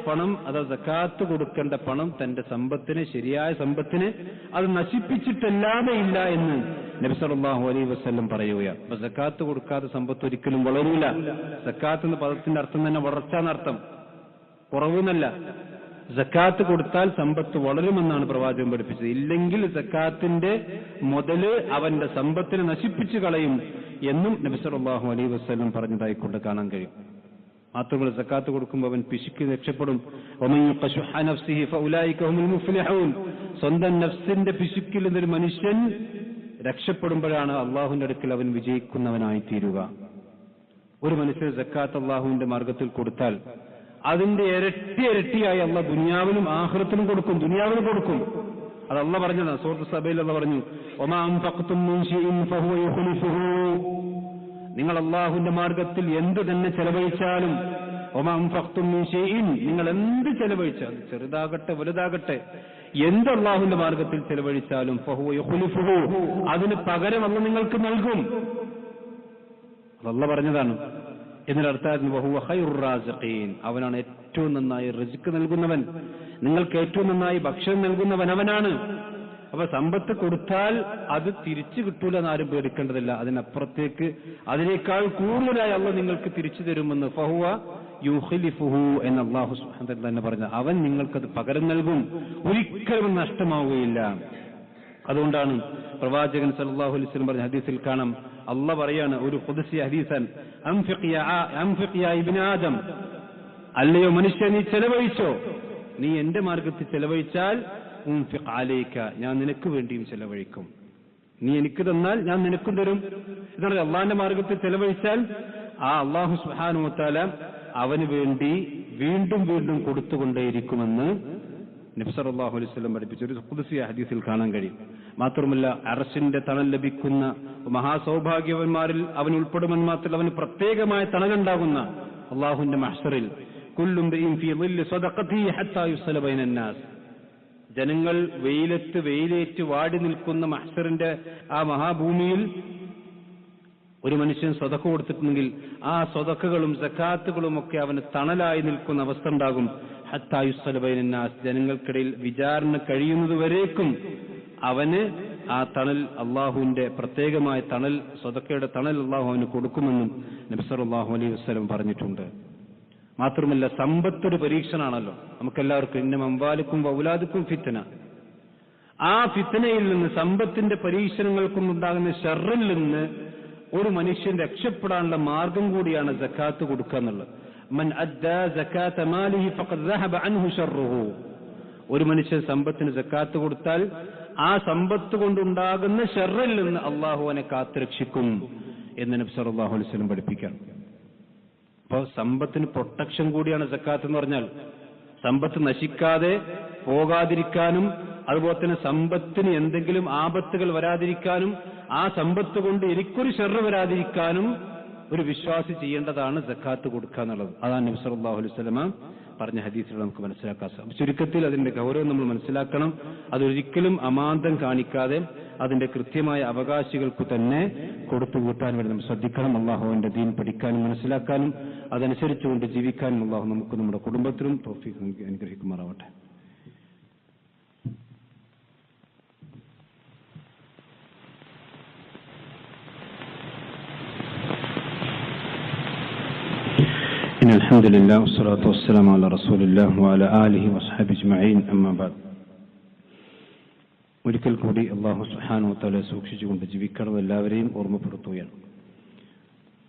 Speaker 2: പണം അതായത് സക്കാത്ത് കൊടുക്കേണ്ട പണം തന്റെ സമ്പത്തിനെ, ശരിയായ സമ്പത്തിനെ അത് നശിപ്പിച്ചിട്ടല്ലാതെ ഇല്ല എന്ന് നബി സല്ലല്ലാഹു അലൈഹി വസല്ലം പറയുകയാണ്. അപ്പൊ സക്കാത്ത് കൊടുക്കാതെ സമ്പത്ത് ഒരിക്കലും വളരൂല. സക്കാത്ത് എന്ന പദത്തിന്റെ അർത്ഥം തന്നെ വളർച്ച എന്നർത്ഥം, കുറവെന്നല്ല. സക്കാത്ത് കൊടുത്താൽ സമ്പത്ത് വളരുമെന്നാണ് പ്രവാചകൻ പഠിപ്പിച്ചത്. ഇല്ലെങ്കിൽ സക്കാത്തിന്റെ മുതല് അവന്റെ സമ്പത്തിനെ നശിപ്പിച്ചു കളയും എന്നും നബി സല്ലല്ലാഹു അലൈഹി വസല്ലം പറഞ്ഞതായിക്കൊണ്ട് കാണാൻ കഴിയും. മാത്രമല്ല സക്കാത്ത് കൊടുക്കുമ്പോൾ അവൻ പിശുക്കി രക്ഷപ്പെടും. സ്വന്തം നഫ്സിന്റെ പിശുക്കിൽ നിന്നൊരു മനുഷ്യൻ രക്ഷപ്പെടുമ്പോഴാണ് അള്ളാഹുവിന്റെ അടുക്കൽ അവൻ വിജയിക്കുന്നവനായി തീരുക. ഒരു മനുഷ്യന് സക്കാത്ത് അള്ളാഹുവിന്റെ മാർഗത്തിൽ കൊടുത്താൽ അതിന്റെ ഇരട്ടിയായി അള്ളാഹ് ദുനിയാവിലും ആഖിറത്തിലും കൊടുക്കും. ദുനിയാവിലും കൊടുക്കും. അത് അള്ളാഹ് പറഞ്ഞതാണ്. സൂറത്ത് സബയിൽ അള്ളാഹ് പറഞ്ഞു വമാ അൻഫഖ്തും മിൻ ശൈഇൻ ഫഹുവ യുഖ്ലിഫുഹു, നിങ്ങൾ അള്ളാഹുവിന്റെ മാർഗത്തിൽ എന്ത് തന്നെ ചെലവഴിച്ചാലും വമാ അൻഫഖ്തും മിൻ ഷൈഇൻ, നിങ്ങൾ എന്ത് ചെലവഴിച്ചാൽ, ചെറുതാകട്ടെ വലുതാകട്ടെ, എന്ത് അല്ലാഹുവിന്റെ മാർഗത്തിൽ ചെലവഴിച്ചാലും ഫഹുവ യുഖ്ലിഫുഹു, അതിന് പകരം അല്ലാഹു നിങ്ങൾക്ക് നൽകും. അല്ലാഹു പറഞ്ഞതാണ്. എന്നർത്ഥം വഹുവ ഖൈറുർ റാസിഖീൻ, അവനാണ് ഏറ്റവും നന്നായി റിസ്ക് നൽകുന്നവൻ, നിങ്ങൾക്ക് ഏറ്റവും നന്നായി ഭക്ഷണം നൽകുന്നവൻ അവനാണ്. അപ്പൊ സമ്പത്ത് കൊടുത്താൽ അത് തിരിച്ചു കിട്ടൂല എന്നാരും പേടിക്കേണ്ടതില്ല. അതിനപ്പുറത്തേക്ക് അതിനേക്കാൾ കൂടുതലായി അല്ലാഹു നിങ്ങൾക്ക് തിരിച്ചു തരുമെന്ന് ഫഹുവ യുഖ്ലിഫുഹു എന്ന് അല്ലാഹു സുബ്ഹാനഹു വ തആല തന്നെ പറഞ്ഞു. അവൻ നിങ്ങൾക്കത് പകരം നൽകും, ഒരിക്കലും നഷ്ടമാവുകയില്ല. അതുകൊണ്ടാണ് പ്രവാചകൻ സല്ലല്ലാഹു അലൈഹി വസല്ലം പറഞ്ഞ ഹദീസിൽ കാണാം, അല്ലാഹു പറയാണ്, ഒരു ഖുദ്സി ഹദീസൻ, അൻഫിഖ് യാ ഇബ്നു ആദം, അല്ലയോ മനുഷ്യ നീ ചെലവഴിച്ചോ, നീ എന്റെ മാർഗത്തിൽ ചെലവഴിച്ചാൽ ഉൻഫിഖ് അലൈക, ഞാൻ നിനക്ക് വേണ്ടിയും ചെലവഴിക്കും. നീ എനിക്ക് തന്നാൽ ഞാൻ നിനക്കും തരും. എന്നാണ് അള്ളാഹിന്റെ മാർഗത്തിൽ ചെലവഴിച്ചാൽ ആ അല്ലാഹു സുബ്ഹാനഹു വ തആല അവന് വേണ്ടി വീണ്ടും വീണ്ടും കൊടുത്തുകൊണ്ടേയിരിക്കുമെന്ന് നബി സല്ലല്ലാഹു അലൈഹി വസല്ലം പഠിപ്പിച്ച ഒരു ഖുദ്സി ഹദീസിൽ കാണാൻ കഴിയും. മാത്രമല്ല അർശിന്റെ തണൽ ലഭിക്കുന്ന മഹാസൗഭാഗ്യവന്മാരിൽ അവൻ ഉൾപ്പെടുമെന്ന് മാത്രമല്ല, അവന് പ്രത്യേകമായ തണലുണ്ടാകുന്ന അല്ലാഹുവിന്റെ മഹ്ശറിൽ കുല്ലും ബിഇൻ ഫീ ളില്ലി സദഖതി ഹത്താ യുസ്ല ബൈനൻ നാസ്, ജനങ്ങൾ വെയിലേറ്റ് വാടി നിൽക്കുന്ന മഹ്ശറിന്റെ ആ മഹാഭൂമിയിൽ ഒരു മനുഷ്യൻ സ്വതക്ക കൊടുത്തിട്ടുണ്ടെങ്കിൽ ആ സ്വതക്കകളും സക്കാത്തുകളും ഒക്കെ അവന് തണലായി നിൽക്കുന്ന അവസ്ഥ ഉണ്ടാകും. ഹത്താ യുസ്ല ബൈനൻ നാസ്, ജനങ്ങൾക്കിടയിൽ വിചാരണ കഴിയുന്നത് വരേക്കും അവന് ആ തണൽ, അള്ളാഹുവിന്റെ പ്രത്യേകമായ തണൽ, സ്വതക്കയുടെ തണൽ അള്ളാഹു അവന് കൊടുക്കുമെന്നും നബി സല്ലല്ലാഹു അലൈഹി വസല്ലം പറഞ്ഞിട്ടുണ്ട്. മാത്രമല്ല സമ്പത്തൊരു പരീക്ഷണാണല്ലോ നമുക്കെല്ലാവർക്കും. ഇന്ന അംവാലുക്കും വൗലാദുക്കും ഫിത്ന, ആ ഫിത്നയിൽ നിന്ന്, സമ്പത്തിന്റെ പരീക്ഷണങ്ങൾക്കൊന്നുണ്ടാകുന്ന ശർറിൽ നിന്ന് ഒരു മനുഷ്യൻ രക്ഷപ്പെടാനുള്ള മാർഗം കൂടിയാണ് സക്കാത്ത് കൊടുക്കുക എന്നുള്ളത്. മൻ അദ്ദാ സകാത മാലിഹി ഫഖദ് ദഹബ അൻഹു ശർറുഹു, ഒരു മനുഷ്യൻ സമ്പത്തിന് സക്കാത്ത് കൊടുത്താൽ ആ സമ്പത്ത് കൊണ്ടുണ്ടാകുന്ന ശർറിൽ നിന്ന് അള്ളാഹു അവനെ കാത്തുരക്ഷിക്കും എന്ന് നബി സല്ലല്ലാഹു അലൈഹി വസല്ലം പഠിപ്പിക്കുകയാണ്. അപ്പോൾ സമ്പത്തിന് പ്രൊട്ടക്ഷൻ കൂടിയാണ് സക്കാത്ത് എന്ന് പറഞ്ഞാൽ. സമ്പത്ത് നശിക്കാതെ പോകാതിരിക്കാനും അതുപോലെ തന്നെ സമ്പത്തിന് എന്തെങ്കിലും ആപത്തുകൾ വരാതിരിക്കാനും ആ സമ്പത്ത് കൊണ്ട് എനിക്കൊരു ശർറ് വരാതിരിക്കാനും ഒരു വിശ്വാസി ചെയ്യേണ്ടതാണ് സക്കാത്ത് കൊടുക്കുക എന്നുള്ളത്. അതാണ് നബി സല്ലല്ലാഹു അലൈഹി വസല്ലം പറഞ്ഞ ഹദീസിൽ നമുക്ക് മനസ്സിലാക്കാൻ സാധിക്കും. ചുരുക്കത്തിൽ അതിന്റെ ഗൗരവം നമ്മൾ മനസ്സിലാക്കണം. അതൊരിക്കലും അമാന്തം കാണിക്കാതെ അതിന്റെ കൃത്യമായ അവകാശികൾക്ക് തന്നെ കൊടുത്തുകൂട്ടാൻ വേണ്ടി നമ്മൾ ശ്രദ്ധിക്കണം. അള്ളാഹുവിന്റെ ദീൻ പഠിക്കാനും മനസ്സിലാക്കാനും അതനുസരിച്ചുകൊണ്ട് ജീവിക്കാനും അള്ളാഹു നമുക്ക് നമ്മുടെ കുടുംബത്തിലും തൗഫീഖ് അനുഗ്രഹിക്കുമാറാവട്ടെ. إن الحمد لله والصلاة والسلام على رسول الله وعلى آله وصحبه أجمعين أما بعد. ഒരിക്കൽ കൂടി അല്ലാഹു സുബ്ഹാനഹു വ തആല സൂക്ഷിച്ചുകൊണ്ട് ജീവിക്കണം എല്ലാവരെയും ഓർമ്മപ്പെടുത്തുകയാണ്.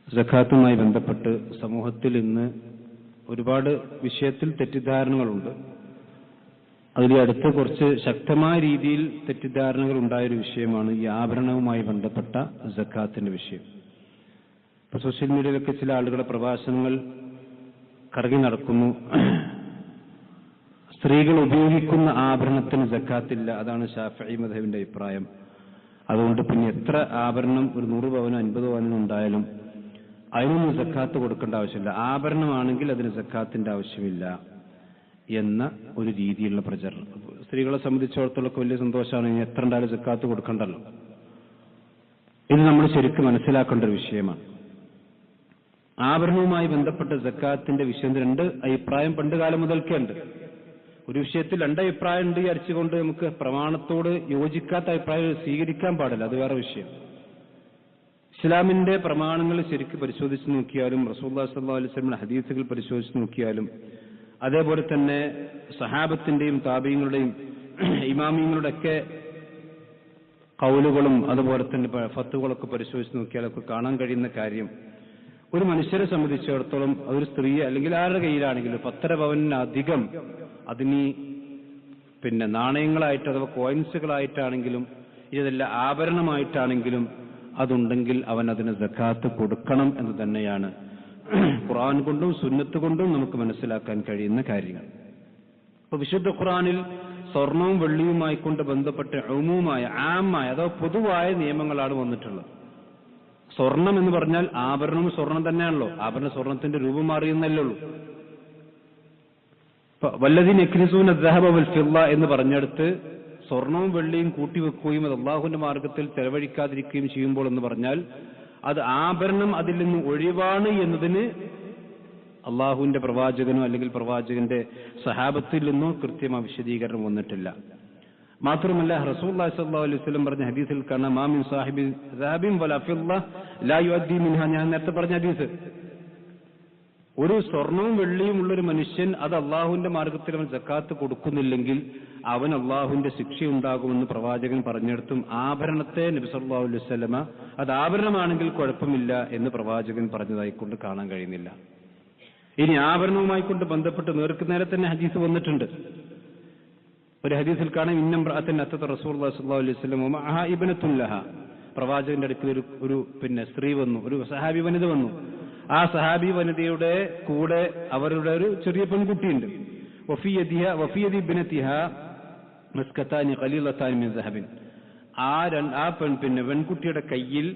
Speaker 2: സക്കാത്തുമായി ബന്ധപ്പെട്ട് സമൂഹത്തിൽ ഇന്ന് ഒരുപാട് വിഷയത്തിൽ തെറ്റിദ്ധാരണകളുണ്ട്. അതിൽ അടുത്ത് കുറച്ച് ശക്തമായ രീതിയിൽ തെറ്റിദ്ധാരണകൾ ഉണ്ടായൊരു വിഷയമാണ് ഈ ആഭരണവുമായി ബന്ധപ്പെട്ട സക്കാത്തിന്റെ വിഷയം. ഇപ്പൊ സോഷ്യൽ മീഡിയയിലൊക്കെ ചില ആളുകളുടെ പ്രഭാഷണങ്ങൾ കറങ്ങി നടക്കുന്നു. സ്ത്രീകൾ ഉപയോഗിക്കുന്ന ആഭരണത്തിന് സക്കാത്തില്ല, അതാണ് ശാഫിഈ മദ്ഹബിന്റെ അഭിപ്രായം. അതുകൊണ്ട് പിന്നെ എത്ര ആഭരണം, ഒരു 100 പവനോ 50 പവനോ ഉണ്ടായാലും അതിനൊന്നും സക്കാത്ത് കൊടുക്കേണ്ട ആവശ്യമില്ല, ആഭരണമാണെങ്കിൽ അതിന് സക്കാത്തിന്റെ ആവശ്യമില്ല എന്ന ഒരു രീതിയിലുള്ള പ്രചരണം. സ്ത്രീകളെ സംബന്ധിച്ചിടത്തോളം വലിയ സന്തോഷമാണ്, ഇനി എത്ര ഉണ്ടായാലും സക്കാത്ത് കൊടുക്കണ്ടല്ലോ. ഇത് നമ്മൾ ശരിക്കും മനസ്സിലാക്കേണ്ട ഒരു വിഷയമാണ്. ആഭരണവുമായി ബന്ധപ്പെട്ട സക്കാത്തിന്റെ വിഷയത്തിൽ 2 അഭിപ്രായം പണ്ട് കാലം മുതൽക്കേ ഉണ്ട്. ഒരു വിഷയത്തിൽ 2 അഭിപ്രായം ഉണ്ട് വിചാരിച്ചുകൊണ്ട് നമുക്ക് പ്രമാണത്തോട് യോജിക്കാത്ത അഭിപ്രായം സ്വീകരിക്കാൻ പാടില്ല, അത് വേറെ വിഷയം. ഇസ്ലാമിന്റെ പ്രമാണങ്ങൾ ശരിക്കും പരിശോധിച്ച് നോക്കിയാലും റസൂലുള്ളാഹി സ്വല്ലല്ലാഹു അലൈഹി വസല്ലം ഹദീസുകൾ പരിശോധിച്ച് നോക്കിയാലും അതേപോലെ തന്നെ സഹാബത്തിന്റെയും താബീങ്ങളുടെയും ഇമാമിങ്ങളുടെ ഒക്കെ ഖൗലുകളും അതുപോലെ തന്നെ ഫത്വകളൊക്കെ പരിശോധിച്ച് നോക്കിയാലൊക്കെ കാണാൻ കഴിയുന്ന കാര്യം, ഒരു മനുഷ്യരെ സംബന്ധിച്ചിടത്തോളം അതൊരു സ്ത്രീ അല്ലെങ്കിൽ ആരുടെ കയ്യിലാണെങ്കിലും 10 പവനിലധികം അതിന് പിന്നെ നാണയങ്ങളായിട്ട് അഥവാ കോയിൻസുകളായിട്ടാണെങ്കിലും ഇതല്ല ആഭരണമായിട്ടാണെങ്കിലും അതുണ്ടെങ്കിൽ അവൻ അതിന് സക്കാത്ത് കൊടുക്കണം എന്ന് തന്നെയാണ് ഖുർആൻ കൊണ്ടും സുന്നത്ത് കൊണ്ടും നമുക്ക് മനസ്സിലാക്കാൻ കഴിയുന്ന കാര്യങ്ങൾ. അപ്പൊ വിശുദ്ധ ഖുർആനിൽ സ്വർണവും വെള്ളിയുമായി കൊണ്ട് ബന്ധപ്പെട്ട് ഉമൂമായ ആമായ അഥവാ പൊതുവായ നിയമങ്ങളാണ് വന്നിട്ടുള്ളത്. സ്വർണം എന്ന് പറഞ്ഞാൽ ആഭരണം സ്വർണം തന്നെയാണല്ലോ, ആഭരണ സ്വർണത്തിന്റെ രൂപം മാറിയെന്നല്ലേ ഉള്ളൂ. വല്ലദീന യക്നിസൂന ദഹബ വൽ ഫിദ്ദ എന്ന് പറഞ്ഞെടുത്ത് സ്വർണവും വെള്ളിയും കൂട്ടിവെക്കുകയും അത് അള്ളാഹുവിന്റെ മാർഗത്തിൽ ചെലവഴിക്കാതിരിക്കുകയും ചെയ്യുമ്പോൾ എന്ന് പറഞ്ഞാൽ അത് ആഭരണം അതിൽ നിന്ന് ഒഴിവാണ് എന്നതിന് അള്ളാഹുവിന്റെ പ്രവാചകനോ അല്ലെങ്കിൽ പ്രവാചകന്റെ സഹാബത്തിൽ നിന്നോ കൃത്യമായ വിശദീകരണം വന്നിട്ടില്ല. മാത്രമല്ല റസൂലുള്ളാഹി സ്വല്ലല്ലാഹു അലൈഹി വസല്ലം പറഞ്ഞ ഹദീസിൽ കാണാം മാ മിൻ സാഹിബി ദഹബിൻ വലാ ഫിദ്ദ ലാ യുഅദ്ദി മിൻഹാ, ഞാൻ നേരത്തെ പറഞ്ഞ ഹദീസ്, ഒരു സ്വർണവും വെള്ളിയും ഉള്ളൊരു മനുഷ്യൻ അത് അള്ളാഹുവിന്റെ മാർഗത്തിൽ അവൻ സക്കാത്ത് കൊടുക്കുന്നില്ലെങ്കിൽ അവൻ അള്ളാഹുവിന്റെ ശിക്ഷയുണ്ടാകുമെന്ന് പ്രവാചകൻ പറഞ്ഞെടുത്തും ആഭരണത്തെ നബി സല്ലല്ലാഹു അലൈഹി വസല്ലമ അത് ആഭരണമാണെങ്കിൽ കുഴപ്പമില്ല എന്ന് പ്രവാചകൻ പറഞ്ഞതായിക്കൊണ്ട് കാണാൻ കഴിയുന്നില്ല. ഇനി ആഭരണവുമായി കൊണ്ട് ബന്ധപ്പെട്ട് നേരെ തന്നെ ഹദീസ് വന്നിട്ടുണ്ട്. ഒരു ഹദീസിൽ കാണാം ഇന്നംറഅത്തൻ അത്തത റസൂലുള്ളാഹി സ്വല്ലല്ലാഹു അലൈഹി വസല്ലം വമഅഹാ ഇബ്നത്തുൻ ലഹ, പ്രവാചകന്റെ അടുക്കൽ ഒരു സ്ത്രീ വന്നു, ഒരു സഹാബി വനിത വന്നു. ആ സഹാബി വനിതയുടെ കൂടെ അവരുടെ ഒരു ചെറിയ പെൺകുട്ടിയുണ്ട്. വഫിയദി ഇബ്നതിഹാ മസ്കതാനി ഖലീലതാനി മിൻ ദഹബിൻ, ആ പെൺകുട്ടിയുടെ കയ്യിൽ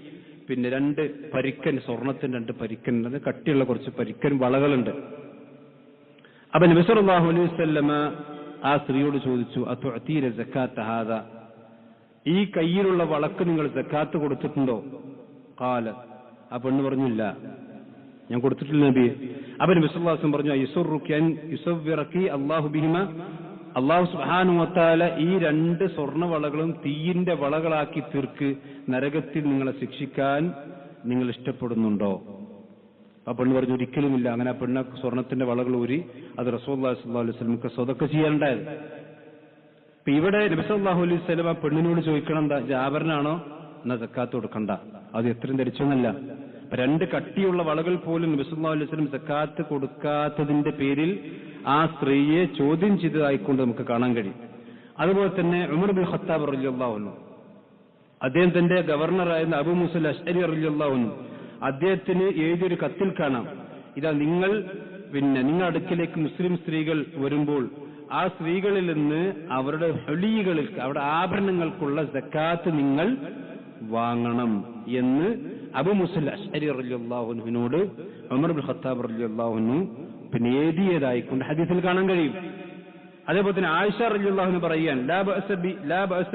Speaker 2: രണ്ട് പരിക്കൻ, സ്വർണത്തിന്റെ 2 പരിക്കൻ, അത് കട്ടിയുള്ള കുറച്ച് പരിക്കൻ വളകളുണ്ട്. അപ്പൊ നബി സല്ലല്ലാഹു അലൈഹി വസല്ലമ ആ സ്ത്രീയോട് ചോദിച്ചു, അതുഅതീന സക്കാത്ത ഹാദാ, ഈ കയ്യിലുള്ള വളക്ക് നിങ്ങൾ സക്കാത്ത് കൊടുത്തിട്ടുണ്ടോ? ഖാല, ആ പെണ്ണ് പറഞ്ഞു ഇല്ല, ഞാൻ കൊടുത്തിട്ടില്ല നബി. അപ്പൊ നബി സല്ലല്ലാഹു അലൈഹി വസല്ലം പറഞ്ഞു യുസറുകി അൻ യുസവ്വിറകി അല്ലാഹു ബിഹിമ, അല്ലാഹു സുബ്ഹാനഹു വ തആല ഈ 2 സ്വർണ്ണവളകളും തീയിന്റെ വളകളാക്കി തീർക്ക്, നരകത്തിൽ നിങ്ങളെ ശിക്ഷിക്കാൻ നിങ്ങൾ ഇഷ്ടപ്പെടുന്നുണ്ടോ? ആ പെണ്ണ് പറഞ്ഞു ഒരിക്കലുമില്ല. അങ്ങനെ ആ പെണ്ണ് സ്വർണത്തിന്റെ വളകൾ ഊരി അത് റസൂലുള്ളാഹി സ്വല്ലല്ലാഹു അലൈഹി വസല്ലമക്ക് സദഖ ചെയ്യാനുണ്ടായത്. ഇപ്പൊ ഇവിടെ നബി സല്ലല്ലാഹു അലൈഹി വസല്ലം ആ പെണ്ണിനോട് ചോദിക്കണം, എന്താ ജാബറിനാണോ എന്നാ സക്കാത്ത് കൊടുക്കണ്ട, അത് എത്രയും ധരിച്ചൊന്നല്ല. 2 കട്ടിയുള്ള വളകൾ പോലും നബി സല്ലല്ലാഹു അലൈഹി വസല്ലം സക്കാത്ത് കൊടുക്കാത്തതിന്റെ പേരിൽ ആ സ്ത്രീയെ ചോദ്യം ചെയ്തതായിക്കൊണ്ട് നമുക്ക് കാണാൻ കഴിയും. അതുപോലെ തന്നെ ഉമർ ബിൻ ഖത്താബ് റളിയല്ലാഹു അൻഹു, അദ്ദേഹം തന്റെ ഗവർണറായിരുന്ന അബൂ മൂസ അശ്അരി റളിയല്ലാഹു അൻഹു, അദ്ദേഹത്തിന് എഴുതിയൊരു കത്തിൽ കാണാം, ഇതാ നിങ്ങളുടെ അടുക്കിലേക്ക് മുസ്ലിം സ്ത്രീകൾ വരുമ്പോൾ ആ സ്ത്രീകളിൽ നിന്ന് അവരുടെ ഹുലികളിൽ, അവരുടെ ആഭരണങ്ങൾക്കുള്ള സക്കാത്ത് നിങ്ങൾ വാങ്ങണം എന്ന് അബൂ മൂസ അശ്അരി റളിയല്ലാഹു അൻഹുവിനോട് ഉമർ ബിൻ ഖത്താബ് റളിയല്ലാഹു അൻഹു എഴുതിയതായിക്കൊണ്ട് ഹദീസിൽ കാണാൻ കഴിയും. അതേപോലെ തന്നെ ആയിഷ റളിയല്ലാഹു അൻഹ പറയാൻ ലാ ബഅസ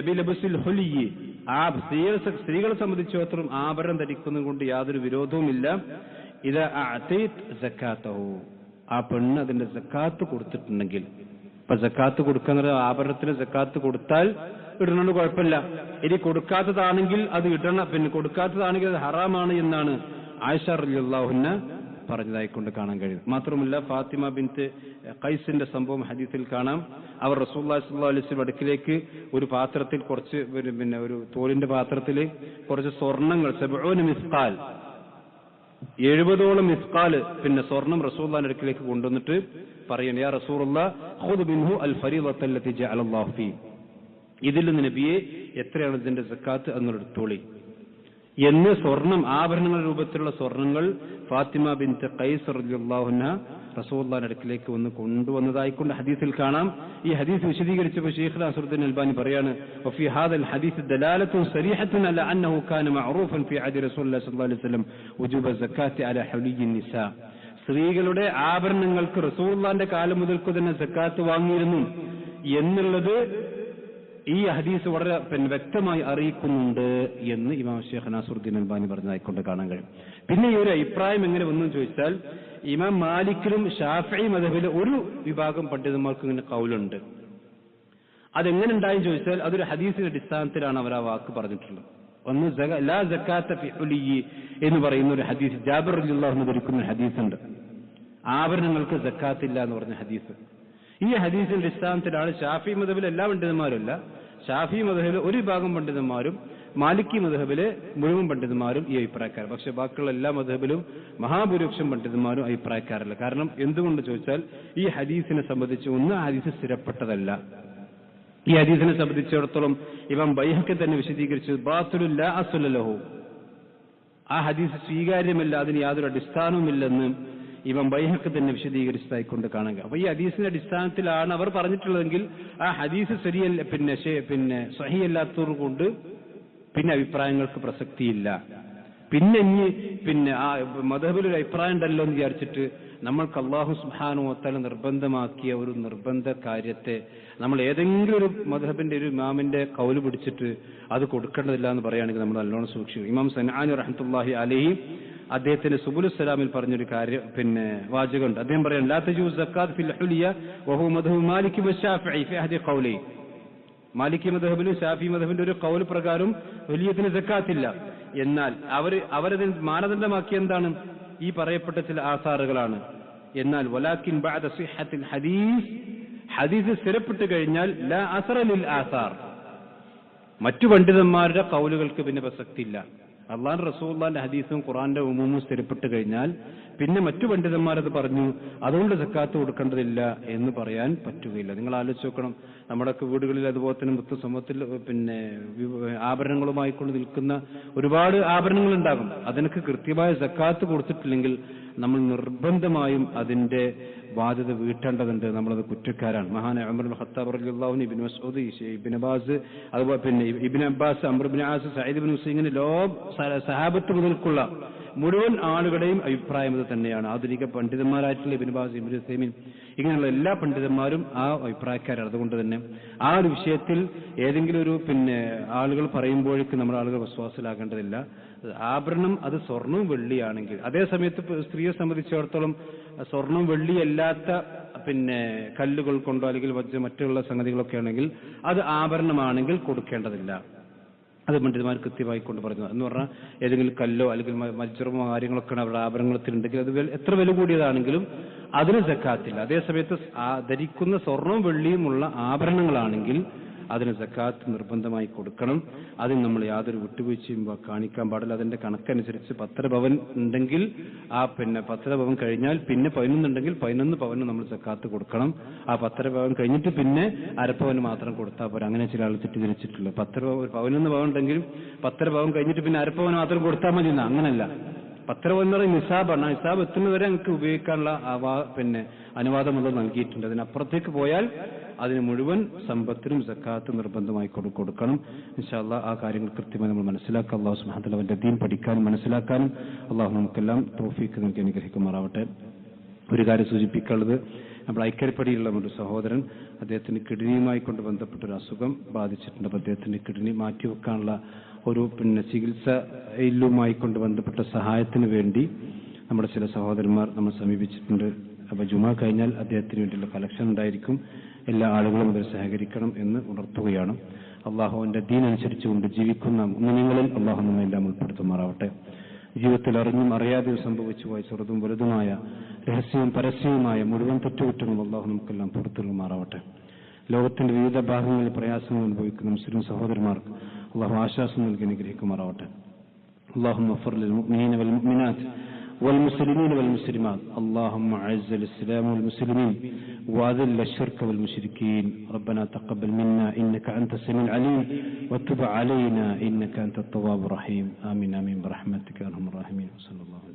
Speaker 2: ബിലബ്സിൽ ഹുലിയ്യി, ആ സ്ത്രീകളെ സംബന്ധിച്ചിടത്തോളം ആഭരണം ധരിക്കുന്നത് കൊണ്ട് യാതൊരു വിരോധവുമില്ല. ഇദാ അഅതൈത് സക്കാത്തഹു, ആ പെണ്ണ് അതിന്റെ സക്കാത്ത് കൊടുത്തിട്ടുണ്ടെങ്കിൽ. ഇപ്പൊ സക്കാത്ത് കൊടുക്കുന്ന ആഭരണത്തിന് സക്കാത്ത് കൊടുത്താൽ ഇടണോണ്ട് കുഴപ്പമില്ല. ഇനി കൊടുക്കാത്തതാണെങ്കിൽ അത് ഇടണം, കൊടുക്കാത്തതാണെങ്കിൽ അത് ഹറാമാണ് എന്നാണ് ആയിഷ റളിയല്ലാഹു അൻഹ പറഞ്ഞതായിക്കൊണ്ട് കാണാൻ കഴിയും. മാത്രമല്ല ഫാത്തിമ ബിൻത്ത് ഖൈസിന്റെ സംഭവം ഹദീസിൽ കാണാം. അവർ റസൂലുള്ളാഹി സ്വല്ലല്ലാഹു അലൈഹി വസല്ലം അടുക്കിലേക്ക് ഒരു പാത്രത്തിൽ കുറച്ച് ഒരു തോലിന്റെ പാത്രത്തിൽ കുറച്ച് സ്വർണ്ണങ്ങൾ 70 മിസ്കാൽ 70ഓളം മിസ്കാൽ സ്വർണം റസൂലുള്ളാഹിന്റെ അടുക്കിലേക്ക് കൊണ്ടുവന്നിട്ട് പറയണം, യാ റസൂലുള്ളാഹ് ഖുദ് മിൻഹു അൽ ഫരീദത അല്ലതി ജഅലല്ലാഹു ഫീ, ഇതിൽ നിന്ന് നബിയെ എത്രയാണ് ഇതിന്റെ സക്കാത്ത് നിങ്ങൾ എടുത്തോളി എന്ന് സ്വർണം, ആഭരണങ്ങളുടെ രൂപത്തിലുള്ള സ്വർണങ്ങൾ ഫാത്തിമ ബിൻത്ത് ഖൈസ് റളിയല്ലാഹു അൻഹ റസൂലുള്ളാഹിന്റെ അടുക്കിലേക്ക് വന്ന് കൊണ്ടുവന്നതായിക്കൊണ്ട് ഹദീസിൽ കാണാം. ഈ ഹദീസ് വിശദീകരിച്ചപ്പോൾ ശൈഖ് നാസറുദ്ദീൻ അൽബാനി പറയാണ്, വഫി ഹാദൽ ഹദീസ് ദലാലത്തുൻ സരീഹത്തുൻ അല അന്നഹു കാന മഅറൂഫൻ ഫി അഹദി റസൂലുള്ളാഹി സ്വല്ലല്ലാഹു അലൈഹി വസല്ലം വുജൂബ സക്കാത്തി അല ഹുലിയ്യിൻ നിസാ, സ്ത്രീകളുടെ ആഭരണങ്ങൾക്ക് റസൂലുള്ളാഹിന്റെ കാലം മുതൽക്ക് തന്നെ സക്കാത്ത് വാങ്ങിയിരുന്നു എന്നുള്ളത് ഈ ഹദീസ് വളരെ വ്യക്തമായി അറിയിക്കുന്നുണ്ട് എന്ന് ഇമാം ശൈഖ് നാസറുദ്ദീൻ അൽബാനി പറഞ്ഞതായിക്കൊണ്ട് കാണാൻ കഴിയും. പിന്നെ ഈ ഒരു അഭിപ്രായം എങ്ങനെ വന്നു ചോദിച്ചാൽ, ഇമാം മാലിക്കിലും ഷാഫിഈ മദ്ഹബിലെ ഒരു വിഭാഗം പണ്ഡിതന്മാർക്ക് ഇങ്ങനെ ഖൗലുണ്ട്. അതെങ്ങനെ ഉണ്ടായെന്ന് ചോദിച്ചാൽ അതൊരു ഹദീസിന്റെ അടിസ്ഥാനത്തിലാണ് അവർ ആ വാക്ക് പറഞ്ഞിട്ടുള്ളത്. ഒന്ന് ലാ സക്കാത്ത ഫി ഹുലിയ്യി എന്ന് പറയുന്ന ഒരു ഹദീസ്, ജാബിർ റളിയല്ലാഹു അൻഹു ധരിക്കുന്ന ഹദീസുണ്ട്, ആഭരണങ്ങൾക്ക് സക്കാത്തില്ല എന്ന് പറഞ്ഞ ഹദീസ്. ഈ ഹദീസിന്റെ അടിസ്ഥാനത്തിലാണ് ഷാഫിഈ മദ്ഹബിലെ എല്ലാ പണ്ഡിതന്മാരല്ല, ഷാഫിഈ മദ്ഹബിലെ ഒരു വിഭാഗം പണ്ഡിതന്മാരും മാലിക്കി മദ്ഹബിലെ മുഴുവൻ പണ്ഡിതന്മാരും ഈ അഭിപ്രായക്കാർ. പക്ഷെ ബാക്കിയുള്ള എല്ലാ മദ്ഹബിലും മഹാഭൂരിപക്ഷം പണ്ഡിതന്മാരും അഭിപ്രായക്കാരല്ല. കാരണം എന്തുകൊണ്ട് ചോദിച്ചാൽ ഈ ഹദീസിനെ സംബന്ധിച്ച് ഒന്ന്, ഹദീസ് സ്ഥിരപ്പെട്ടതല്ല. ഈ ഹദീസിനെ സംബന്ധിച്ചിടത്തോളം ഇമാം ബൈഹഖി തന്നെ വിശദീകരിച്ചത് ബാത്തിലുൻ ലാ അസ്ല ലഹു, ആ ഹദീസ് സ്വീകാര്യമല്ല, അതിന് യാതൊരു അടിസ്ഥാനവുമില്ലെന്ന് ഇമാം ബൈഹഖി തന്നെ വിശദീകരിച്ചതായിക്കൊണ്ട് കാണുക. അപ്പൊ ഈ ഹദീസിന്റെ അടിസ്ഥാനത്തിലാണ് അവർ പറഞ്ഞിട്ടുള്ളതെങ്കിൽ ആ ഹദീസ് ശരിയല്ല, സ്വഹീഹല്ലാത്തത് കൊണ്ട് പിന്നെ അഭിപ്രായങ്ങൾക്ക് പ്രസക്തിയില്ല. പിന്നെ ആ മദ്ഹബിലൊരു അഭിപ്രായം ഉണ്ടല്ലോ എന്ന് വിചാരിച്ചിട്ട് നമ്മൾക്ക് അല്ലാഹു സുബ്ഹാനഹു വ തആല നിർബന്ധമാക്കിയ ഒരു നിർബന്ധ കാര്യത്തെ നമ്മൾ ഏതെങ്കിലും ഒരു മദ്ഹബിന്റെ ഒരു ഇമാമിന്റെ ഖൗല് പിടിച്ചിട്ട് അത് കൊടുക്കേണ്ടതില്ല എന്ന് പറയുകയാണെങ്കിൽ നമ്മൾ നല്ലോണം സൂക്ഷിക്കും. ഇമാം സനആനി റഹ്മത്തുള്ളാഹി അലൈഹി അദ്ദേഹത്തിന്റെ സുബുലുസ് സലാമിൽ പറഞ്ഞൊരു കാര്യം വാചകമുണ്ട്. അദ്ദേഹം പറയാൻ ലാ തജൂസ് സക്കാത്ത് ഫിൽ ഹുലിയ വഹു മദ്ഹബ് മാലികി വശാഫിഈ ഫി അഹദി ഖൗലൈ. മാലിക്കി മദ്ഹബിലും ശാഫി മദ്ഹബിന്റെ ഒരു ഖൗൽ പ്രകാരം വലിയത്തിന് സക്കാത്തില്ല. എന്നാൽ അവരതിന് മാനദണ്ഡമാക്കിയ എന്താണ്? ഈ പറയപ്പെട്ട ചില ആസാറുകളാണ്. എന്നാൽ വലാകിൻ ബഅദ സിഹ്ഹത്തിൽ ഹദീസ് സ്ഥിരപ്പെട്ടു കഴിഞ്ഞാൽ ലാ അസറ ലിൽ ആസാർ, മറ്റു പണ്ഡിതന്മാരുടെ ഖൗലുകൾക്ക് പിന്നെ പ്രസക്തിയില്ല. അല്ലാഹുവിന്റെ റസൂലുള്ളാഹിന്റെ ഹദീസും ഖുർആന്റെ ഉമൂമും സ്ഥിരപ്പെട്ടു കഴിഞ്ഞാൽ പിന്നെ മറ്റു പണ്ഡിതന്മാരത് പറഞ്ഞു അതുകൊണ്ട് സക്കാത്ത് കൊടുക്കേണ്ടതില്ല എന്ന് പറയാൻ പറ്റുകയില്ല. നിങ്ങൾ ആലോചിച്ച് നോക്കണം, നമ്മുടെയൊക്കെ വീടുകളിൽ അതുപോലെ തന്നെ മൊത്ത സമൂഹത്തിൽ ആഭരണങ്ങളുമായി കൊണ്ട് നിൽക്കുന്ന ഒരുപാട് ആഭരണങ്ങൾ ഉണ്ടാകും. അതിനൊക്കെ കൃത്യമായ സക്കാത്ത് കൊടുത്തിട്ടില്ലെങ്കിൽ നമ്മൾ നിർബന്ധമായും അതിന്റെ ബാധ്യത വീട്ടേണ്ടതുണ്ട്. നമ്മളത് കുറ്റക്കാരാണ്. മഹാനായ ഉമർ ഇബ്നു ഖത്താബ് റളിയല്ലാഹു അൻഹു, ഇബ്നു മസ്ഊദ്, ഇബ്നു അബ്ബാസ്, അതുപോലെ പിന്നെ Ibn Abbas, Amr Ibnu as, Saeed Ibnu Musayyib, ഇങ്ങനെ സഹാബത്ത് മുതൽക്കുള്ള മുഴുവൻ ആളുകളുടെയും അഭിപ്രായം ഇത് തന്നെയാണ്. ആധുനിക പണ്ഡിതന്മാരായിട്ടുള്ള ഇബ്നു ബാസ്, ഇബ്നു ഉസൈമീൻ, ഇങ്ങനെയുള്ള എല്ലാ പണ്ഡിതന്മാരും ആ അഭിപ്രായക്കാരാണ്. അതുകൊണ്ട് തന്നെ ആ ഒരു വിഷയത്തിൽ ഏതെങ്കിലും ഒരു ആളുകൾ പറയുമ്പോഴേക്കും നമ്മുടെ ആളുകൾ വിശ്വാസത്തിലാകേണ്ടതില്ല. ആഭരണം അത് സ്വർണവും വെള്ളിയാണെങ്കിൽ, അതേ സമയത്ത് സ്ത്രീയെ സംബന്ധിച്ചിടത്തോളം സ്വർണം വെള്ളിയല്ലാത്ത കല്ലുകൾ കൊണ്ടോ അല്ലെങ്കിൽ മറ്റുള്ള സംഗതികളൊക്കെ ആണെങ്കിൽ അത് ആഭരണമാണെങ്കിൽ കൊടുക്കേണ്ടതില്ല. അത് പണ്ഡിതന്മാർ കൃത്യമായി കൊണ്ട് പറഞ്ഞു. എന്ന് പറഞ്ഞാൽ ഏതെങ്കിലും കല്ലോ അല്ലെങ്കിൽ മജ്റമോ കാര്യങ്ങളൊക്കെയാണ് അവരുടെ ആഭരണത്തിലുണ്ടെങ്കിൽ അത് എത്ര വില കൂടിയതാണെങ്കിലും അതിന് സക്കാത്തില്ല. അതേസമയത്ത് ധരിക്കുന്ന സ്വർണവും വെള്ളിയുമുള്ള ആഭരണങ്ങളാണെങ്കിൽ അതിന് സക്കാത്ത് നിർബന്ധമായി കൊടുക്കണം. അതിന് നമ്മൾ യാതൊരു വിട്ടുവീഴ്ചയും കാണിക്കാൻ പാടില്ല. അതിന്റെ കണക്കനുസരിച്ച് 10 പവൻ ഉണ്ടെങ്കിൽ ആ 10 പവൻ കഴിഞ്ഞാൽ പിന്നെ 11 ഉണ്ടെങ്കിൽ 11 പവന് നമ്മൾ സക്കാത്ത് കൊടുക്കണം. ആ 10 പവൻ കഴിഞ്ഞിട്ട് പിന്നെ അരപ്പവന് മാത്രം കൊടുത്താൽ പോരാ. അങ്ങനെ ചില ആൾ തെറ്റിദ്ധരിച്ചിട്ടുള്ളൂ. 11 പവൻ ഉണ്ടെങ്കിൽ 10 പവൻ കഴിഞ്ഞിട്ട് പിന്നെ അരപ്പവന് മാത്രം കൊടുത്താൽ മതി. അങ്ങനല്ല. 10 പവൻ എന്ന് പറയുന്നത് നിസാബാണ്. നിസാബ് എത്തുന്നവരെ നമുക്ക് ഉപയോഗിക്കാനുള്ള അനുവാദം അത് നൽകിയിട്ടുണ്ട്. അതിനപ്പുറത്തേക്ക് പോയാൽ അതിന് മുഴുവൻ സമ്പത്തിനും സക്കാത്ത് നിർബന്ധമായി കൊടുക്കണം. ഇൻഷാ അല്ലാഹ് ആ കാര്യങ്ങൾ കൃത്യമായി നമ്മൾ മനസ്സിലാക്കുക. അല്ലാഹു സുബ്ഹാനഹു വ തആല അവന്റെ ദീൻ പഠിക്കാനും മനസ്സിലാക്കാനും അല്ലാഹു നമുക്കെല്ലാം തൗഫീഖ് നൽകി അനുഗ്രഹിക്കുമാറാവട്ടെ. ഒരു കാര്യം സൂചിപ്പിക്കാനുള്ളത്, നമ്മുടെ ഐക്യപ്പടിയുള്ള ഒരു സഹോദരൻ, അദ്ദേഹത്തിന് കിഡ്നിയുമായി കൊണ്ട് ബന്ധപ്പെട്ട ഒരു അസുഖം ബാധിച്ചിട്ടുണ്ട്. അപ്പോൾ അദ്ദേഹത്തിന് കിഡ്നി മാറ്റിവെക്കാനുള്ള ഒരു ചികിത്സയിലുമായി കൊണ്ട് ബന്ധപ്പെട്ട സഹായത്തിന് വേണ്ടി നമ്മുടെ ചില സഹോദരന്മാർ നമ്മൾ സമീപിച്ചിട്ടുണ്ട്. അപ്പോൾ ജുമാ കഴിഞ്ഞാൽ അദ്ദേഹത്തിന് വേണ്ടിയുള്ള കളക്ഷൻ ഉണ്ടായിരിക്കും. എല്ലാ ആളുകളും അതിൽ സഹകരിക്കണം എന്ന് ഉണർത്തുകയാണ്. അള്ളാഹുവിന്റെ ദീൻ അനുസരിച്ചുകൊണ്ട് ജീവിക്കുന്ന മുഅ്മിനീങ്ങളിൽ അള്ളാഹു നമ്മെല്ലാം ഉൾപ്പെടുത്തുമാറാവട്ടെ. ജീവിതത്തിൽ അറിഞ്ഞും അറിയാതെയും സംഭവിച്ചു പോയ ചെറുതും വലുതുമായ രഹസ്യവും പരസ്യവുമായ മുഴുവൻ തെറ്റുകുറ്റങ്ങളും അള്ളാഹു നമുക്കെല്ലാം പുറത്തുമാറാവട്ടെ. ലോകത്തിന്റെ വിവിധ ഭാഗങ്ങളിൽ പ്രയാസങ്ങൾ അനുഭവിക്കുന്ന മുസ്ലിം സഹോദരന്മാർക്ക് അള്ളാഹു ആശ്വാസം നൽകി അനുഗ്രഹിക്കുമാറാവട്ടെ. اللهم اغفر للمؤمنين والمؤمنات والمسلمين والمسلمات. اللهم اعز الاسلام والمسلمين واذل الشرك والمشركين. ربنا تقبل منا انك انت السميع العليم وتب علينا انك انت التواب الرحيم. امين امين برحمتك يا ارحم الراحمين. صلى الله عليه وسلم.